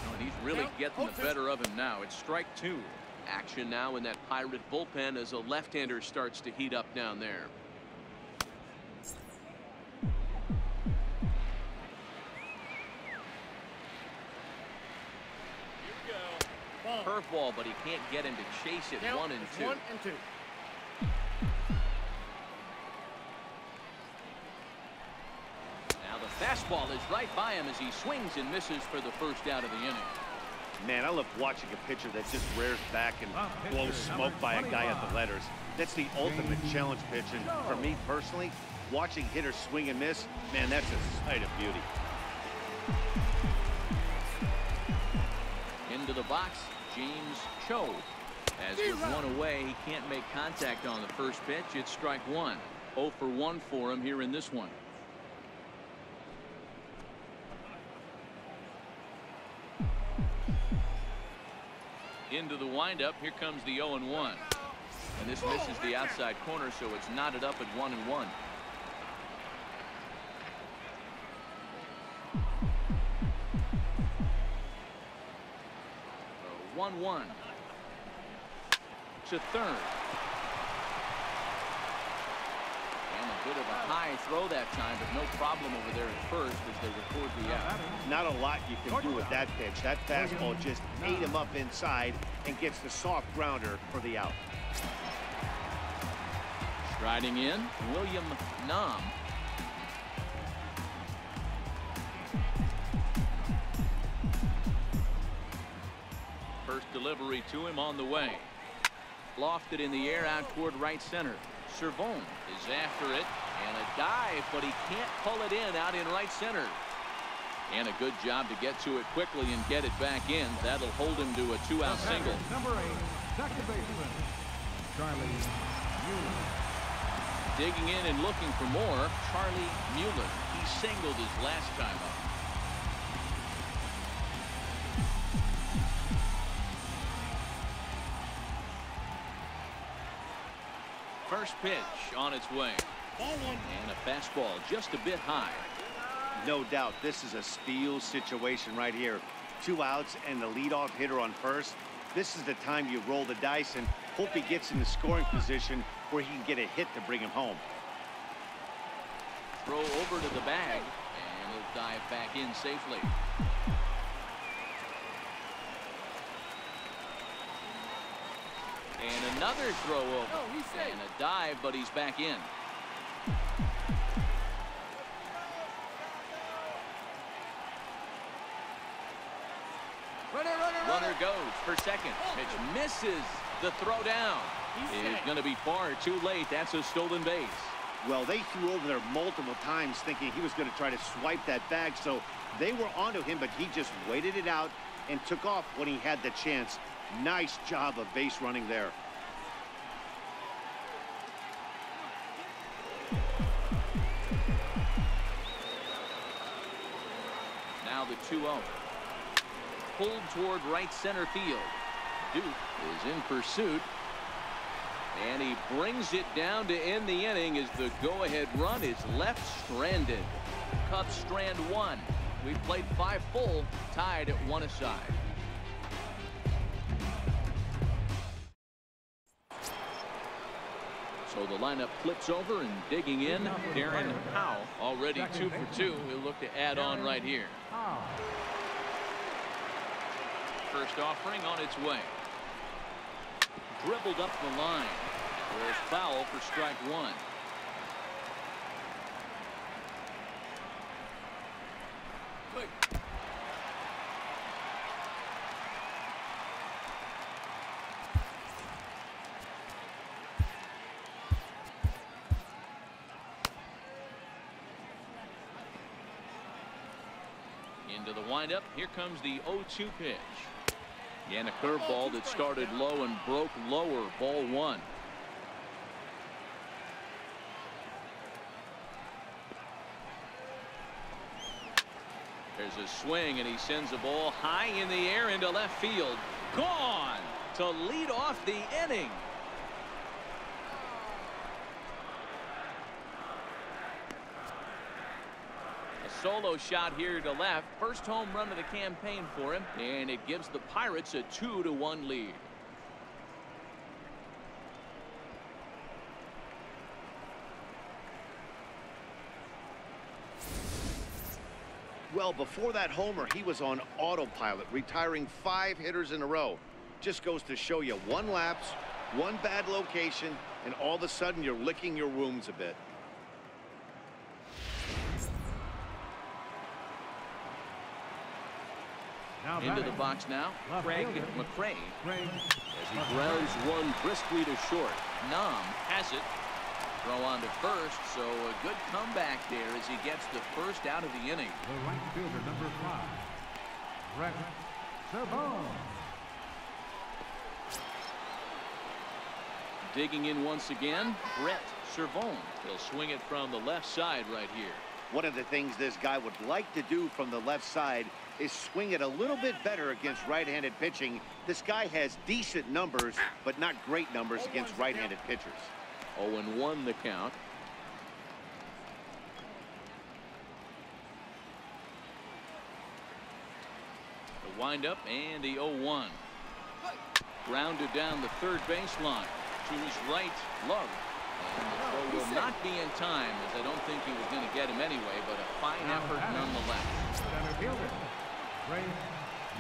Oh, he's really getting the better of him now. It's strike two. Action now in that Pirate bullpen as a left-hander starts to heat up down there. Curveball, but he can't get him to chase it. 1 and 2. 1 and 2. Now the fastball is right by him as he swings and misses for the first out of the inning. Man, I love watching a pitcher that just rears back and blows smoke by a guy at the letters. That's the ultimate challenge pitch. And for me personally, watching hitters swing and miss, man, that's a sight of beauty. Into the box, James Cho. As with one away, he can't make contact on the first pitch. It's strike one. 0 for 1 for him here in this one. Into the windup. Here comes the 0 and 1. And this misses the outside corner, so it's knotted up at 1 and 1. 1-1 to third. And a bit of a high throw that time, but no problem over there at first as they record the out. Not a lot you can do with that pitch. That fastball just ate him up inside and gets the soft grounder for the out. Striding in, William Nam. First delivery to him on the way. Lofted in the air out toward right center. Servon is after it, and a dive, but he can't pull it in out in right center. And a good job to get to it quickly and get it back in. That'll hold him to a 2-out single. Number 8, second baseman, Charlie Mueller. Digging in and looking for more, Charlie Mueller. He singled his last time up. First pitch on its way. And a fastball just a bit high. No doubt this is a steal situation right here. 2 outs and the leadoff hitter on first. This is the time you roll the dice and hope he gets in the scoring position where he can get a hit to bring him home. Throw over to the bag, and he'll dive back in safely. And another throw over. And a dive, but he's back in. Runner goes for second. Pitch misses the throw down. It's going to be far too late. That's a stolen base. Well, they threw over there multiple times thinking he was going to try to swipe that bag, so they were onto him, but he just waited it out and took off when he had the chance. Nice job of base running there. Now the 2-0. Pulled toward right center field. Duke is in pursuit. And he brings it down to end the inning as the go-ahead run is left stranded. Cubs strand 1. We've played 5 full, tied at 1 aside. So the lineup flips over and digging in. Darren Howe already 2 for 2. He'll look to add on right here. First offering on its way. Dribbled up the line. There's foul for strike 1. Into the windup. Here comes the 0-2 pitch. And a curveball that started low and broke lower. Ball 1. There's a swing, and he sends a ball high in the air into left field. Gone to lead off the inning. A solo shot here to left. First home run of the campaign for him, and it gives the Pirates a 2-1 lead. Well, before that homer, he was on autopilot, retiring 5 hitters in a row. Just goes to show you, one lapse, one bad location, and all of a sudden you're licking your wounds a bit. Into the box now, Craig McRae, as he grounds one briskly to short. Nam has it. Throw on to first, so a good comeback there as he gets the first out of the inning. The right fielder, number 5, Brett Servone. Digging in once again, Brett Servone. He'll swing it from the left side right here. One of the things this guy would like to do from the left side is swing it a little bit better against right-handed pitching. This guy has decent numbers, but not great numbers against right-handed pitchers. 0-1 the count. The windup and the 0-1. Grounded down the third baseline to his right glove. And the throw will not be in time, as I don't think he was going to get him anyway, but a fine effort nonetheless. Center fielder, Greg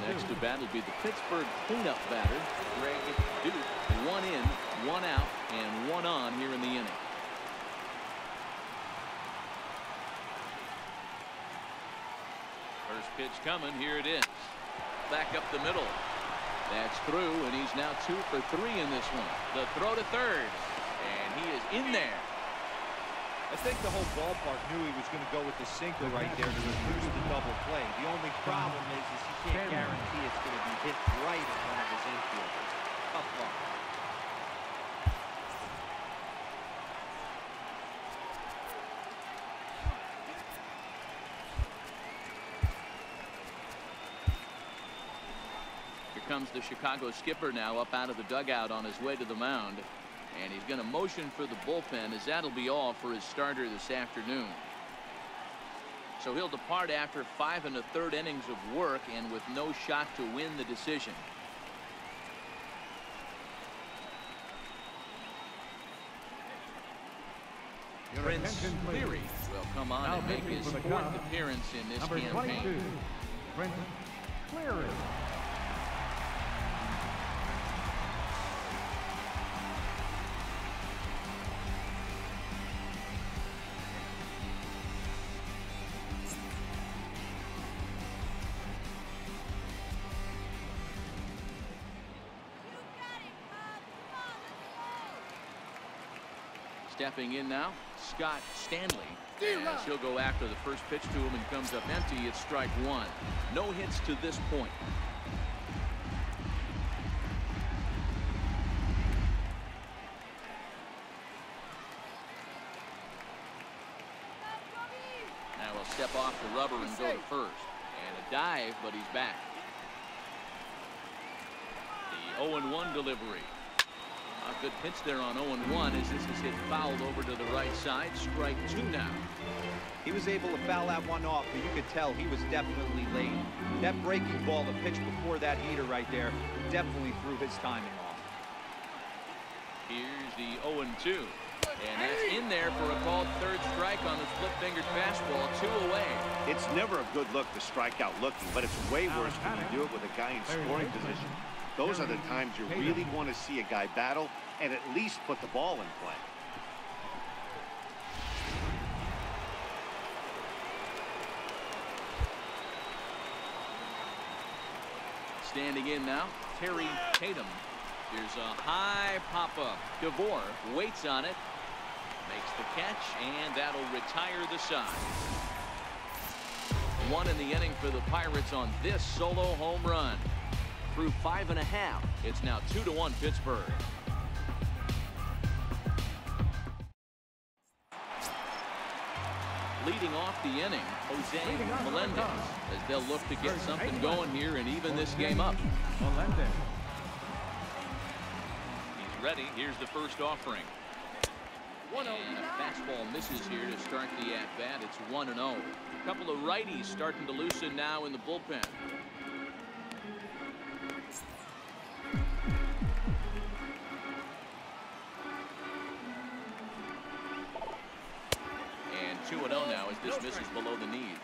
Next to bat will be the Pittsburgh cleanup batter, Greg Duke. 1 in, 1 out, and 1 on here in the inning. First pitch coming. Here it is. Back up the middle. That's through, and he's now 2 for 3 in this one. The throw to third, and he is in there. I think the whole ballpark knew he was going to go with the sinker right there to reduce the double play. The only problem is he can't guarantee it's going to be hit right in front of his infielders. Tough luck. Here comes the Chicago skipper now up out of the dugout on his way to the mound. And he's going to motion for the bullpen, as that'll be all for his starter this afternoon. So he'll depart after 5 1/3 innings of work and with no shot to win the decision. Prince Cleary will come on and make his 4th appearance in this number campaign. 22, Prince Cleary. Stepping in now, Scott Stanley. As he'll go after the first pitch to him and comes up empty. It's strike 1. No hits to this point. Now he'll step off the rubber and go to first. And a dive, but he's back. The 0-1 delivery. A good pitch there on 0-1 as this is hit fouled over to the right side. Strike 2 now. He was able to foul that one off, but you could tell he was definitely late. That breaking ball, the pitch before that heater right there, definitely threw his timing off. Here's the 0-2. And that's in there for a called third strike on the split-fingered fastball. 2 away. It's never a good look to strike out looking, but it's way worse when you do it with a guy in scoring position. Those are the times you really want to see a guy battle and at least put the ball in play. Standing in now, Terry Tatum. Here's a high pop-up. DeVore waits on it, makes the catch, and that'll retire the side. 1 in the inning for the Pirates on this solo home run. Through 5 1/2. It's now 2-1 Pittsburgh. leading off the inning, Jose Melendez, as they'll look to get something going here and even this game up. Melendez. He's ready. Here's the first offering. And a fastball misses here to start the at-bat. It's 1-0. A couple of righties starting to loosen now in the bullpen. And 2-0 now as this misses below the knees.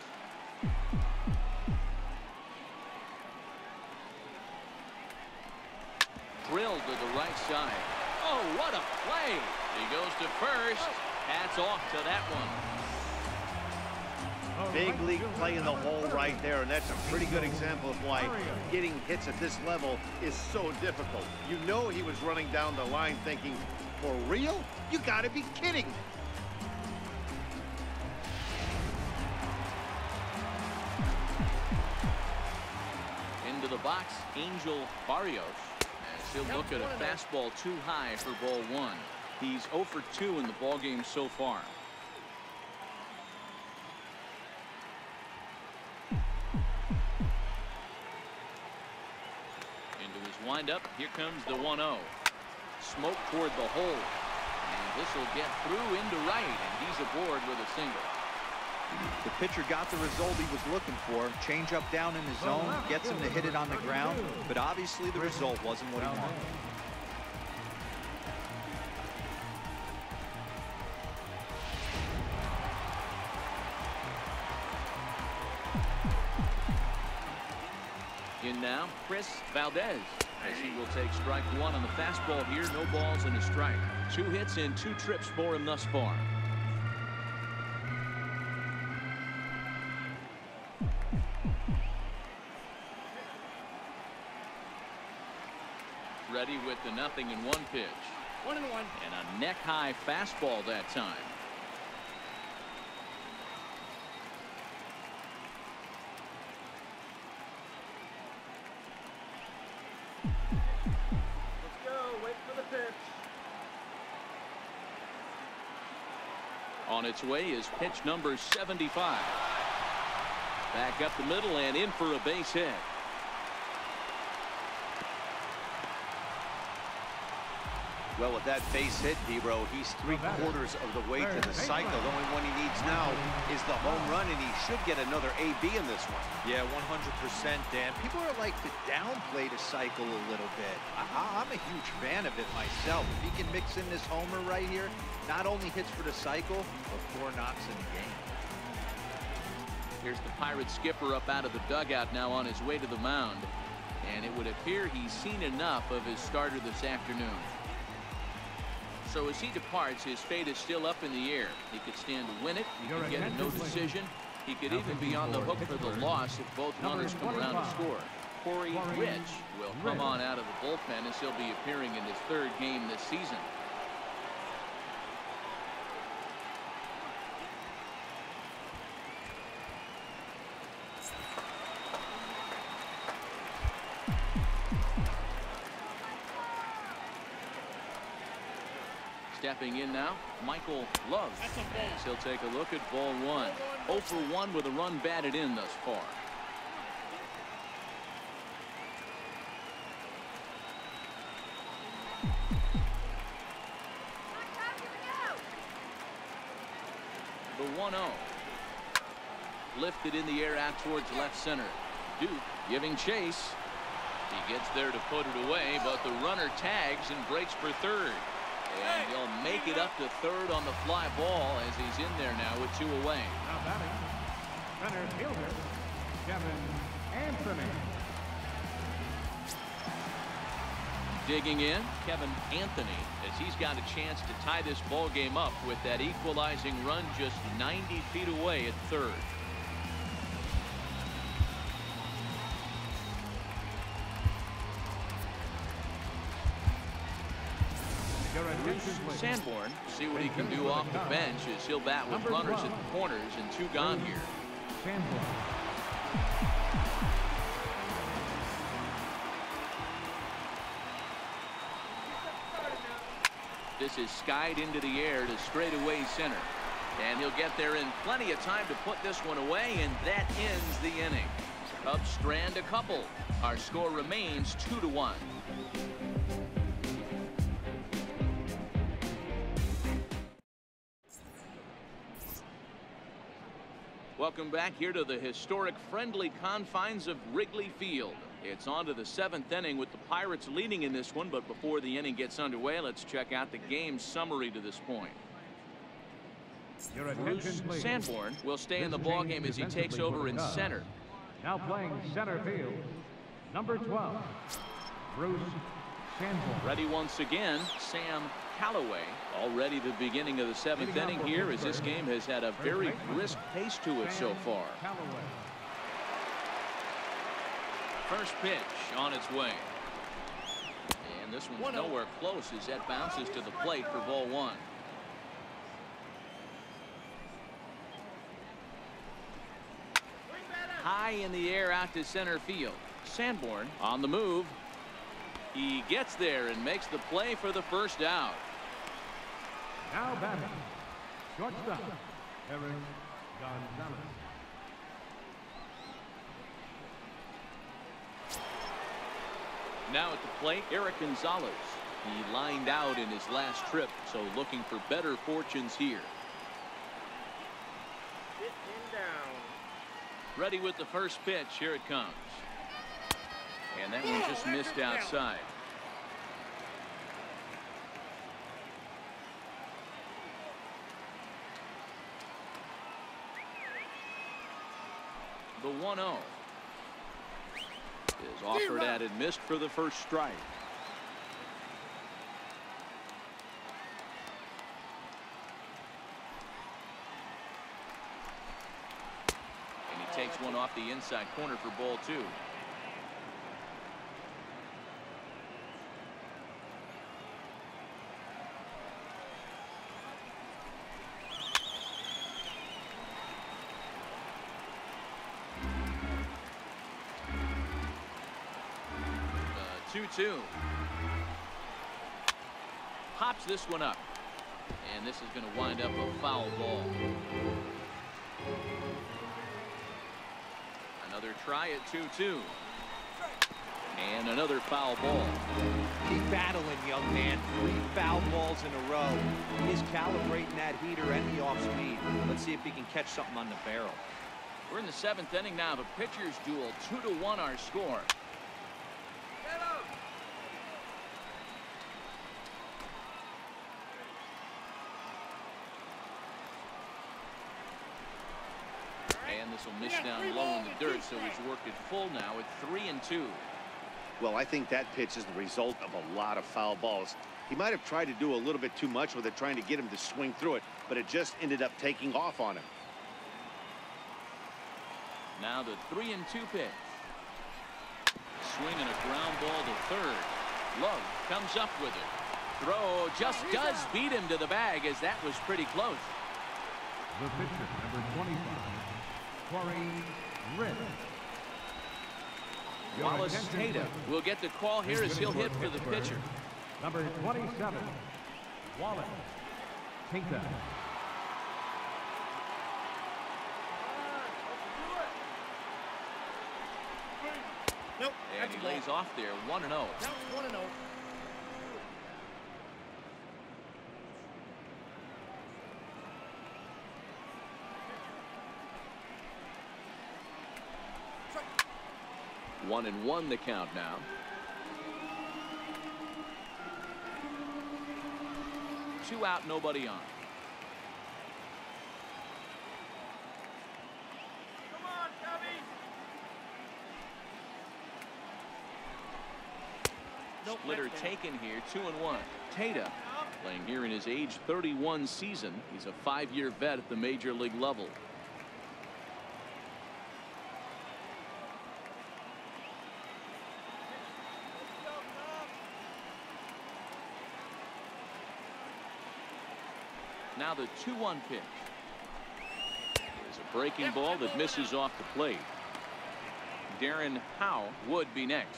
Drilled to the right side. Oh, what a play! He goes to first. Hats off to that one. Big league play in the hole right there, and that's a pretty good example of why getting hits at this level is so difficult. You know he was running down the line thinking, for real? You gotta be kidding me. Into the box, Angel Barrios. He'll look at a fastball too high for ball one. He's 0 for 2 in the ballgame so far. Into his windup. Here comes the 1-0. Smoke toward the hole. And this will get through into right. And he's aboard with a single. The pitcher got the result he was looking for. Change up down in his zone, gets him to hit it on the ground, but obviously the result wasn't what he wanted. In now, Chris Valdez, as he will take strike one on the fastball here. No balls and a strike. 2 hits and 2 trips for him thus far. Ready with the 0-1 pitch. 1-1. And a neck-high fastball that time. Let's go. Wait for the pitch. On its way is pitch number 75. Back up the middle and in for a base hit. Well, with that base hit, Dero, he's 3/4 of the way to the cycle. The only one he needs now is the home run, and he should get another AB in this one. Yeah, 100%, Dan. People are like to downplay the cycle a little bit. I'm a huge fan of it myself. If he can mix in this homer right here, not only hits for the cycle, but 4 knocks in the game. Here's the Pirates skipper up out of the dugout now on his way to the mound. And it would appear he's seen enough of his starter this afternoon. So as he departs, his fate is still up in the air. He could stand to win it. He could get a no decision. He could even be on the hook for the loss if both runners come around to score. Corey Rich will come on out of the bullpen as he'll be appearing in his 3rd game this season. Stepping in now, Michael Love. As he'll take a look at ball 1. 0 for 1 with a run batted in thus far. The 1-0. Lifted in the air out towards left center. Duke giving chase. He gets there to put it away, but the runner tags and breaks for 3rd. And he'll make it up to 3rd on the fly ball as he's in there now with 2 away. Now batting, center fielder, Kevin Anthony. Digging in, Kevin Anthony, as he's got a chance to tie this ball game up with that equalizing run just 90 feet away at 3rd. Bruce Sanborn, see what he can do off the bench as he'll bat with runners at the corners and 2 gone here. This is skied into the air to straightaway center. And he'll get there in plenty of time to put this one away, and that ends the inning. Cubs strand a couple. Our score remains 2-1. Welcome back here to the historic friendly confines of Wrigley Field. It's on to the 7th inning with the Pirates leading in this one, but before the inning gets underway, let's check out the game summary to this point. Bruce Sanborn will stay in the ballgame as he takes over in center. Now playing center field, number 12, Bruce Sanborn. Ready once again, Sam Callaway. Already the beginning of the 7th inning here, as this game has had a very brisk pace to it so far. First pitch on its way. And this one's nowhere close as that bounces to the plate for ball 1. High in the air out to center field. Sanborn on the move. He gets there and makes the play for the first out. Now batting, shortstop, Eric Gonzalez. Now at the plate, Eric Gonzalez. He lined out in his last trip, so looking for better fortunes here. Ready with the first pitch. Here it comes. And that one just missed outside. The 1-0 is offered at and missed for the first strike. And he takes one off the inside corner for ball 2. The 2-2. Pops this one up. And this is going to wind up a foul ball. Another try at 2-2. And another foul ball. Keep battling, young man. 3 foul balls in a row. He's calibrating that heater and the off speed. Let's see if he can catch something on the barrel. We're in the 7th inning now. The pitchers duel. 2-1 our score. And this will miss down low in the dirt, so he's worked it full now at 3-2. Well, I think that pitch is the result of a lot of foul balls. He might have tried to do a little bit too much with it, trying to get him to swing through it, but it just ended up taking off on him. Now the 3-2 pitch. Swinging a ground ball to third. Love comes up with it. Throw just does beat him to the bag, as that was pretty close. The pitcher, number 25, Corey Ritz. Wallace Tata will get the call here as he'll hit for the pitcher. Number 27, Wallace Tata. Nope. And he lays off there, 1-0. Now 1-0. One and one the count now. Two out, nobody on. Come on, Cubby. Splitter taken here, 2-1. Tata playing here in his age 31 season. He's a 5-year vet at the major league level. Now the 2-1 pitch. There's a breaking ball that misses off the plate. Darren Howe would be next.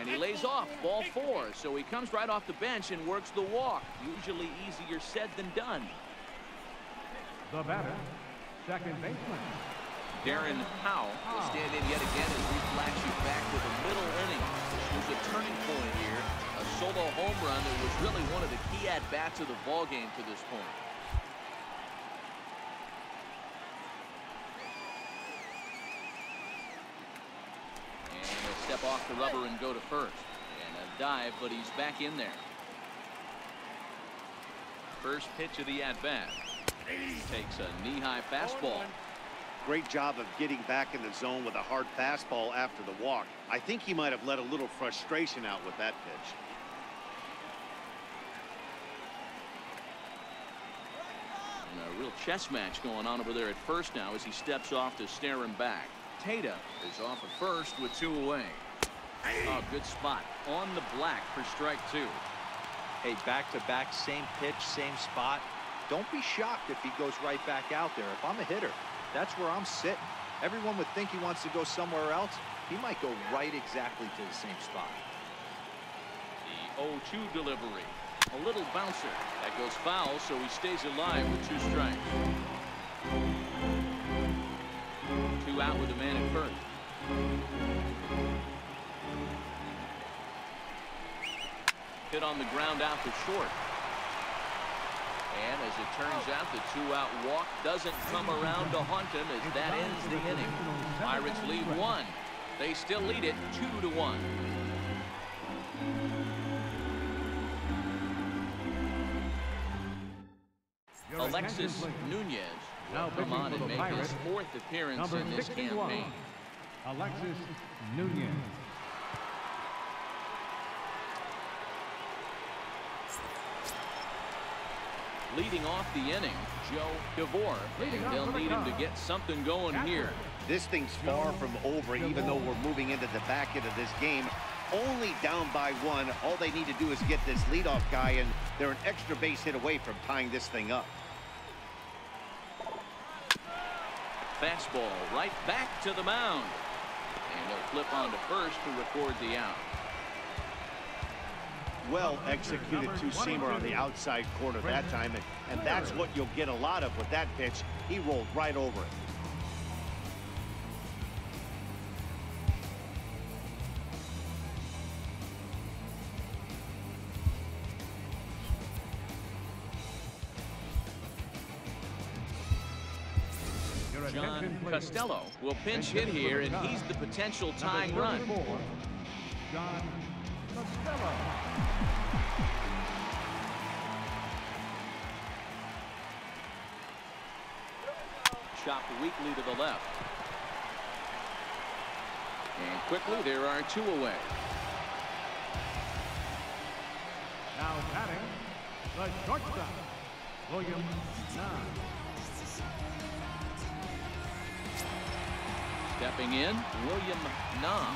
And he lays off, ball 4. So he comes right off the bench and works the walk. Usually easier said than done. The batter, second baseman. Darren Howe will stand in yet again as we flash you back to the middle inning. This was a turning point here. A solo home run that was really one of the key at-bats of the ball game to this point. And he'll step off the rubber and go to first. And a dive, but he's back in there. First pitch of the at-bat. Takes a knee-high fastball. Great job of getting back in the zone with a hard fastball after the walk. I think he might have let a little frustration out with that pitch. And a real chess match going on over there at first now as he steps off to stare him back. Tata is off at first with 2 away. Oh, good spot on the black for strike 2. Hey, back-to-back, same pitch, same spot. Don't be shocked if he goes right back out there. If I'm a hitter, that's where I'm sitting. Everyone would think he wants to go somewhere else. He might go right exactly to the same spot. The 0-2 delivery. A little bouncer. That goes foul, so he stays alive with 2 strikes. 2 out with a man at first. Hit on the ground out to short. And as it turns out, the 2-out walk doesn't come around to haunt him as that ends the inning. Pirates lead 1. They still lead it 2-1. Alexis Nunez will come on and make his 4th appearance in this campaign. Alexis Nunez. Leading off the inning, Joe Devore, and they'll need him to get something going here. This thing's far from over, even though we're moving into the back end of this game. Only down by 1. All they need to do is get this leadoff guy, and they're an extra base hit away from tying this thing up. Fastball right back to the mound. And they'll flip on to first to record the out. Well executed two-seamer on the outside corner that time, and that's what you'll get a lot of with that pitch. He rolled right over it. John Costello will pinch hit here, and he's the potential tying run. John Costello. Chopped weakly to the left. And quickly there are 2 away. Now batting, the shortstop, William Nam. Stepping in, William Nam.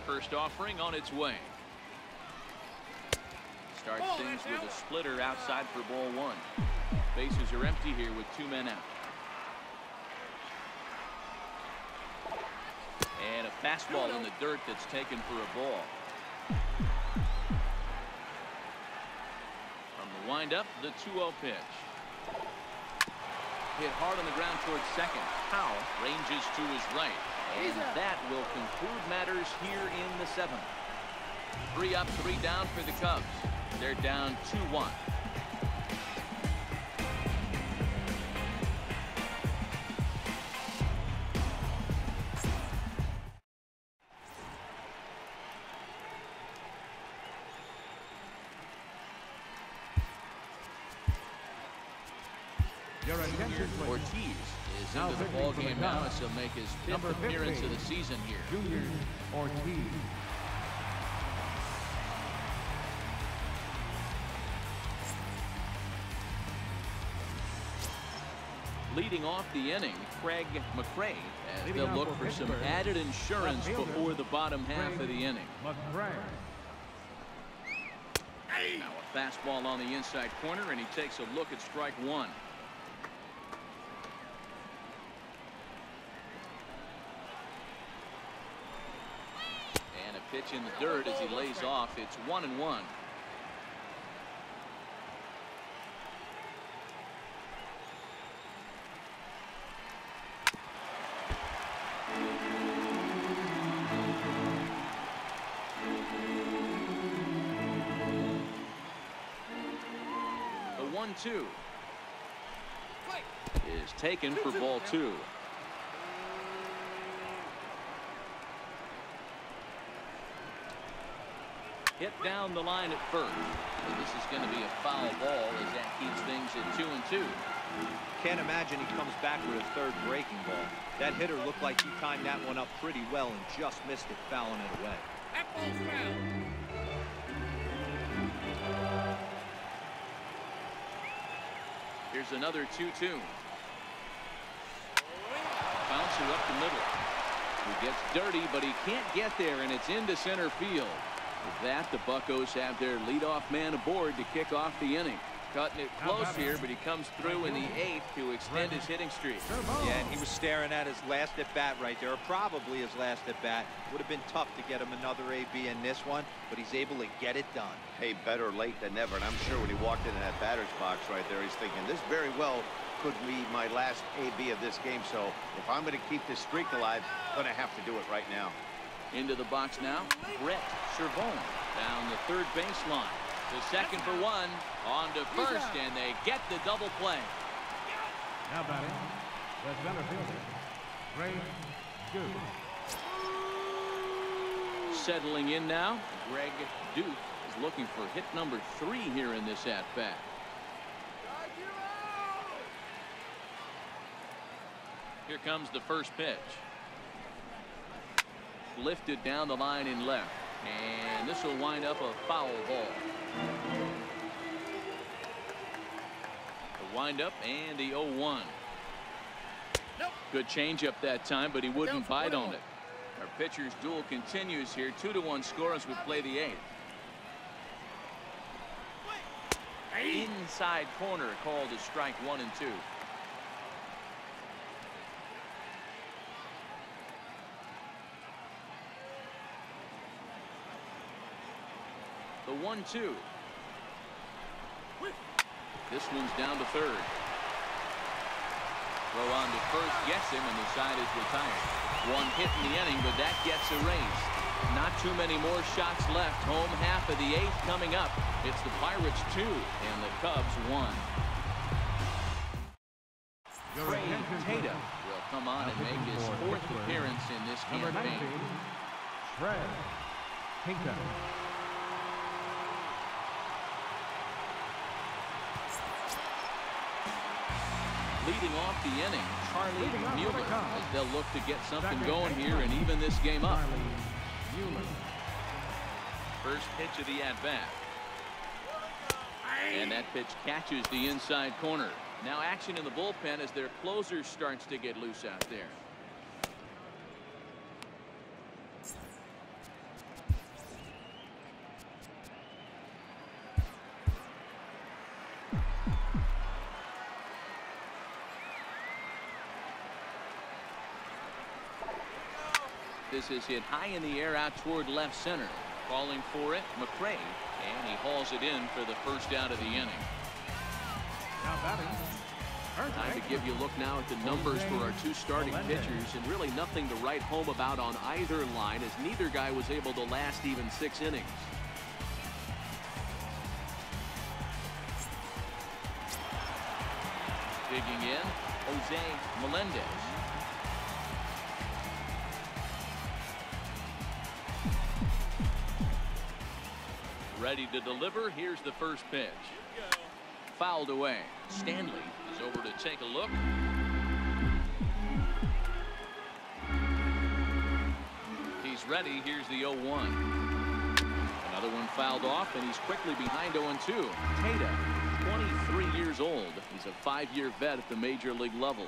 First offering on its way. Starts things with a splitter outside for ball 1. Bases are empty here with 2 men out. And a fastball in the dirt that's taken for a ball. From the windup, the 2-0 pitch. Hit hard on the ground towards second. Howe ranges to his right. And that will conclude matters here in the 7th. 3 up, 3 down for the Cubs. They're down 2-1. Your attention, please. Ortiz is into the ball game now, as he'll make his 5th appearance of the season here. Junior Ortiz. Leading off the inning, Craig McRae, as they'll look for some added insurance before the bottom half of the inning. McRae. Now a Fastball on the inside corner, and he takes a look at strike one. And a pitch in the dirt as he lays off. It's 1-1. The 1-2 is taken for ball two. Hit down the line at first. And this is going to be a foul ball as that keeps things at 2-2. Can't imagine he comes back with a third breaking ball. That hitter looked like he timed that one up pretty well and just missed it, fouling it away. That ball's foul. Here's another 2-2. Bouncer up the middle. He gets dirty, but he can't get there, and it's into center field. With that, the Buccos have their leadoff man aboard to kick off the inning. Cutting it close here, but he comes through in the 8th to extend his hitting streak. Yeah, and he was staring at his last at-bat right there, or probably his last at-bat. Would have been tough to get him another AB in this one, but he's able to get it done. Hey, better late than never. And I'm sure when he walked into that batter's box right there, he's thinking, this very well could be my last AB of this game. So if I'm going to keep this streak alive, I'm going to have to do it right now. Into the box now, Brett Cervone down the third baseline. The second for one, on to first, and they get the double play. Now batting, the center fielder, Ray Duke. Settling in now, Greg Duke is looking for hit number 3 here in this at-bat. Here comes the first pitch. Lifted down the line in left, and this will wind up a foul ball. The windup and the 0-1. Good changeup that time, but he wouldn't bite on it. Our pitcher's duel continues here. 2-1 score as we play the 8th. Inside corner called a strike 1 and 2. The 1-2. This one's down to third. Throw on to first, gets him, and the side is retired. One hit in the inning, but that gets erased. Not too many more shots left. Home half of the 8th coming up. It's the Pirates 2 and the Cubs 1. Trey Tata will come on and make his 4th appearance in this campaign. Trey Tata. Leading off the inning, Charlie Mueller, as they'll look to get something going here and even this game up. First pitch of the at-bat. And that pitch catches the inside corner. Now action in the bullpen as their closer starts to get loose out there. This is hit high in the air out toward left center. Calling for it, McRae, and he hauls it in for the first out of the inning. Now batting. Time to give you a look now at the numbers for our 2 starting pitchers, and really nothing to write home about on either line, as neither guy was able to last even 6 innings. Digging in, Jose Melendez. Ready to deliver. Here's the first pitch. Fouled away. Stanley is over to take a look. He's ready. Here's the 0-1. Another one fouled off, and he's quickly behind 0-2. Tata, 23 years old. He's a 5-year vet at the major league level.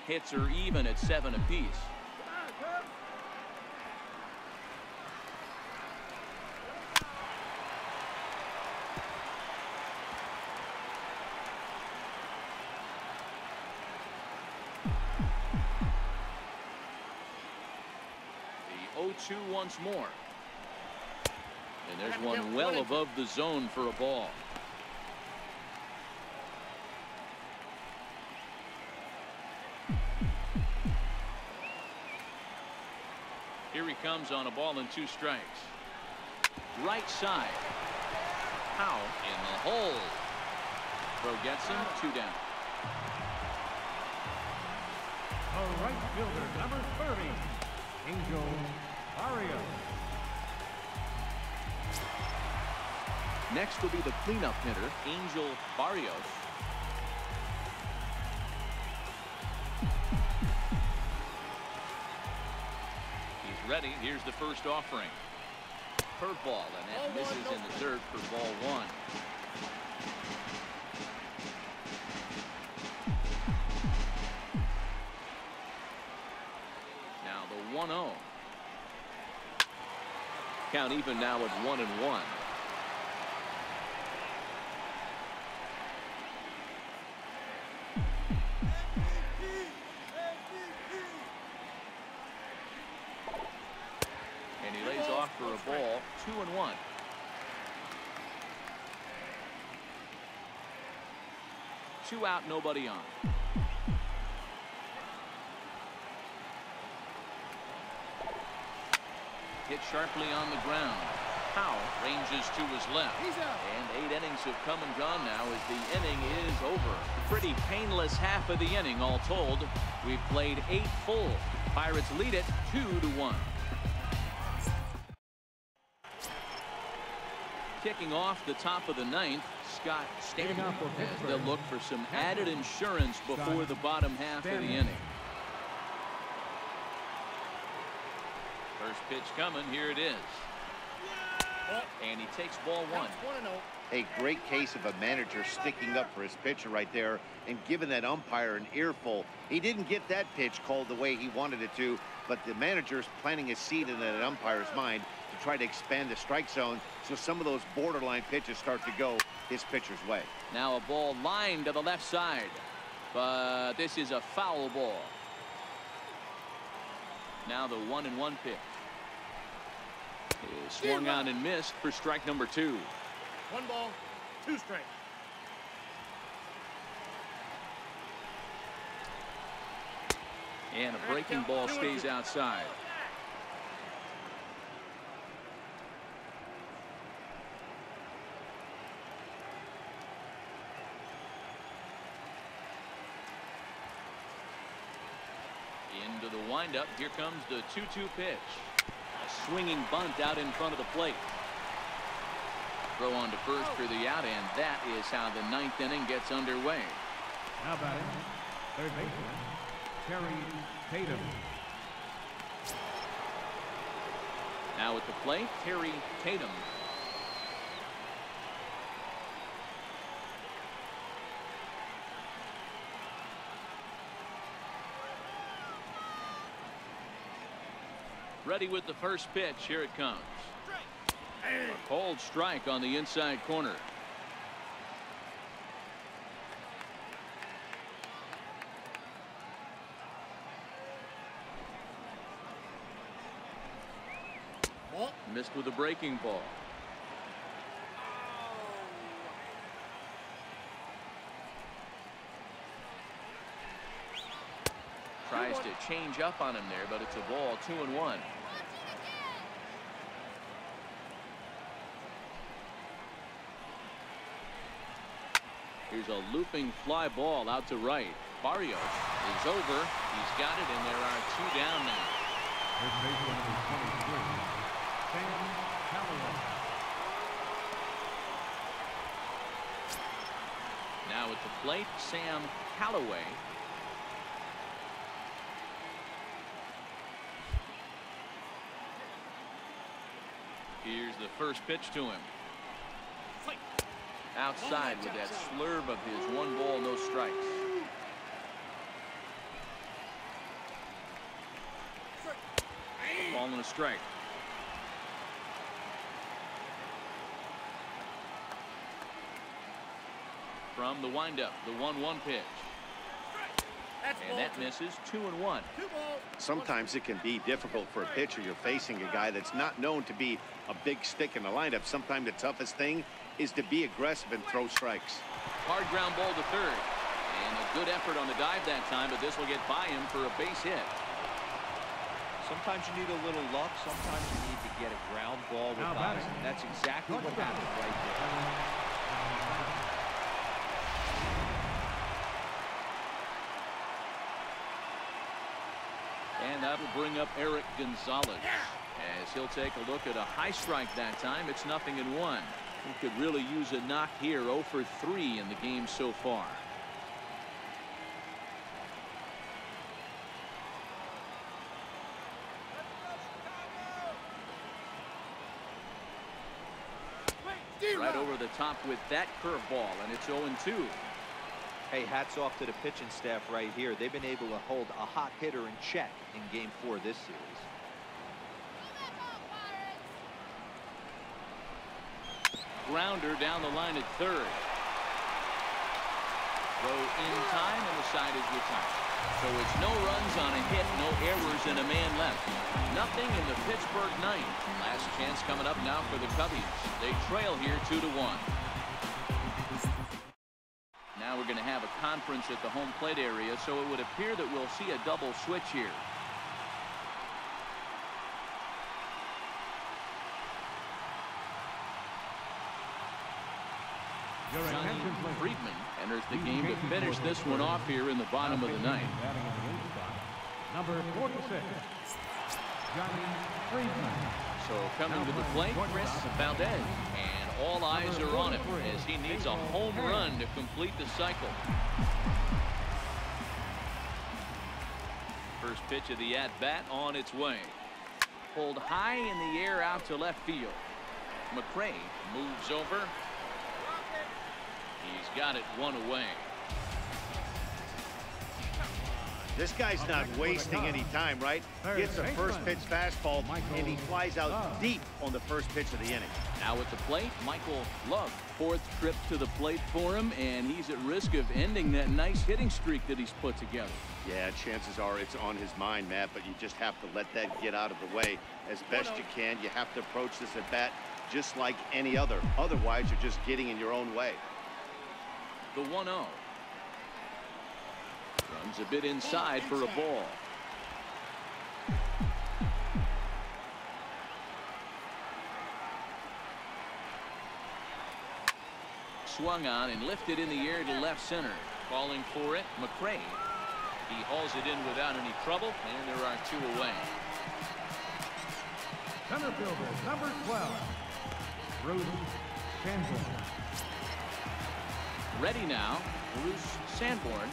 Hits are even at 7 apiece. 2-2 once more. And there's one well above the zone for a ball. Here he comes on a ball and 2 strikes. Right side. Howe in the hole. Throw gets him. 2 down. The right fielder, number 30, Angel Barrios. Next will be the cleanup hitter, Angel Barrios. He's ready. Here's the first offering. Curveball, and that misses in the dirt for ball 1. Now the 1-0. Count even now at 1-1. And he lays off for a ball. 2-1. Two out, nobody on. Hit sharply on the ground. Howe ranges to his left. And 8 innings have come and gone now as the inning is over. Pretty painless half of the inning all told. We've played 8 full. Pirates lead it 2-1. Kicking off the top of the 9th, Scott Stanton, as they'll look for some added insurance before the bottom half of the inning. First pitch coming. Here it is. And he takes ball 1. A great case of a manager sticking up for his pitcher right there and giving that umpire an earful. He didn't get that pitch called the way he wanted it to, but the manager's planting a seed in that umpire's mind to try to expand the strike zone so some of those borderline pitches start to go his pitcher's way. Now a ball lined to the left side, but this is a foul ball. Now the 1-1 pitch. Is swung on and missed for strike number 2. 1 ball, 2 strikes. And a breaking ball stays outside. Into the windup. Here comes the 2-2 pitch. A swinging bunt out in front of the plate. Throw on to first for the out, and that is how the 9th inning gets underway. Now batting, third baseman, Terry Tatum. Now at the plate, Terry Tatum. Ready with the first pitch. Here it comes. A cold strike on the inside corner. Missed with a breaking ball. Tries to change up on him there, but it's a ball. 2-1. Here's a looping fly ball out to right. Barrios is over. He's got it, and there are 2 down now. First baseman number 23, Sam Callaway. Now at the plate, Sam Callaway. Here's the first pitch to him. Outside with that slurve of his. 1 ball, no strikes. Ball and a strike. From the windup, the 1-1 pitch. And that misses 2-1. Sometimes it can be difficult for a pitcher. You're facing a guy that's not known to be a big stick in the lineup. Sometimes the toughest thing is to be aggressive and throw strikes. Hard ground ball to third. And a good effort on the dive that time, but this will get by him for a base hit. Sometimes you need a little luck. Sometimes you need to get a ground ball with guys. And that's exactly what happened right there. And that'll bring up Eric Gonzalez as he'll take a look at a high strike that time. It's 0-1. He could really use a knock here. 0 for 3 in the game so far. Right over the top with that curveball, and it's 0-2. Hey, hats off to the pitching staff right here. They've been able to hold a hot hitter in check in Game 4 this series. Grounder down the line at third. Throw in time, and the side is retired. So it's no runs on a hit, no errors, and a man left. Nothing in the Pittsburgh ninth. Last chance coming up now for the Cubbies. They trail here 2-1. Now we're going to have a conference at the home plate area, so it would appear that we'll see a double switch here. Johnny Friedman enters the game to finish this one off here in the bottom of the ninth. Number 46, Johnny Friedman. So coming to the plate, Chris Valdez. And all eyes are on him as he needs a home run to complete the cycle. First pitch of the at-bat on its way. Pulled high in the air out to left field. McRae moves over. He's got it one away. This guy's not wasting any time, right? Gets a first pitch fastball, and he flies out deep on the first pitch of the inning. Now at the plate, Michael Love. Fourth trip to the plate for him, and he's at risk of ending that nice hitting streak that he's put together. Yeah, chances are it's on his mind, Matt, but you just have to let that get out of the way as best you can. You have to approach this at bat just like any other. Otherwise, you're just getting in your own way. The 1-0. Runs a bit inside for a ball. Swung on and lifted in the air to left center. Calling for it, McRae. He hauls it in without any trouble, and there are 2 away. Center fielder, number 12, Bruce Sanborn. Ready now, Bruce Sanborn.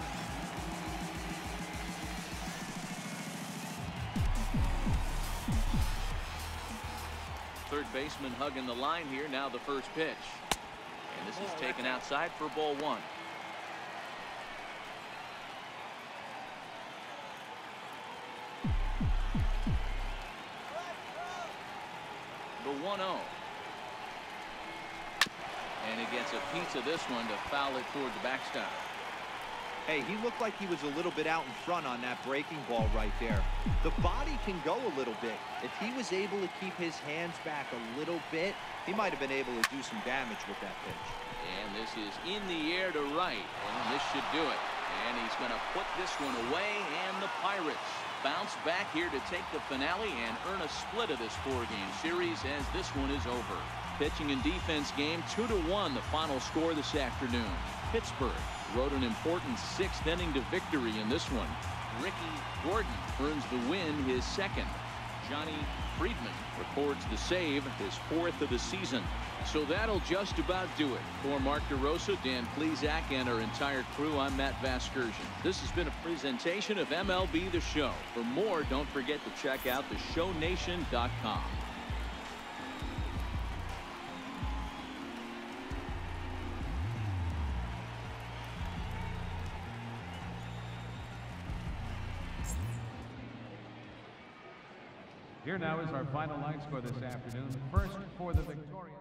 Third baseman hugging the line here. Now the first pitch. And this is taken outside for ball 1. The 1-0. And he gets a piece of this one to foul it toward the backstop. Hey, he looked like he was a little bit out in front on that breaking ball right there. The body can go a little bit. If he was able to keep his hands back a little bit, he might have been able to do some damage with that pitch. And this is in the air to right. And this should do it. And he's going to put this one away, and the Pirates bounce back here to take the finale and earn a split of this 4-game series as this one is over. Pitching and defense game 2-1 the final score this afternoon. Pittsburgh rode an important 6th inning to victory in this one. Ricky Gordon earns the win, his 2nd. Johnny Friedman records the save, his 4th of the season. So that'll just about do it. For Mark DeRosa, Dan Plesac, and our entire crew, I'm Matt Vasgersian. This has been a presentation of MLB The Show. For more, don't forget to check out theshownation.com. Here now is our final line score this afternoon. First for the victorious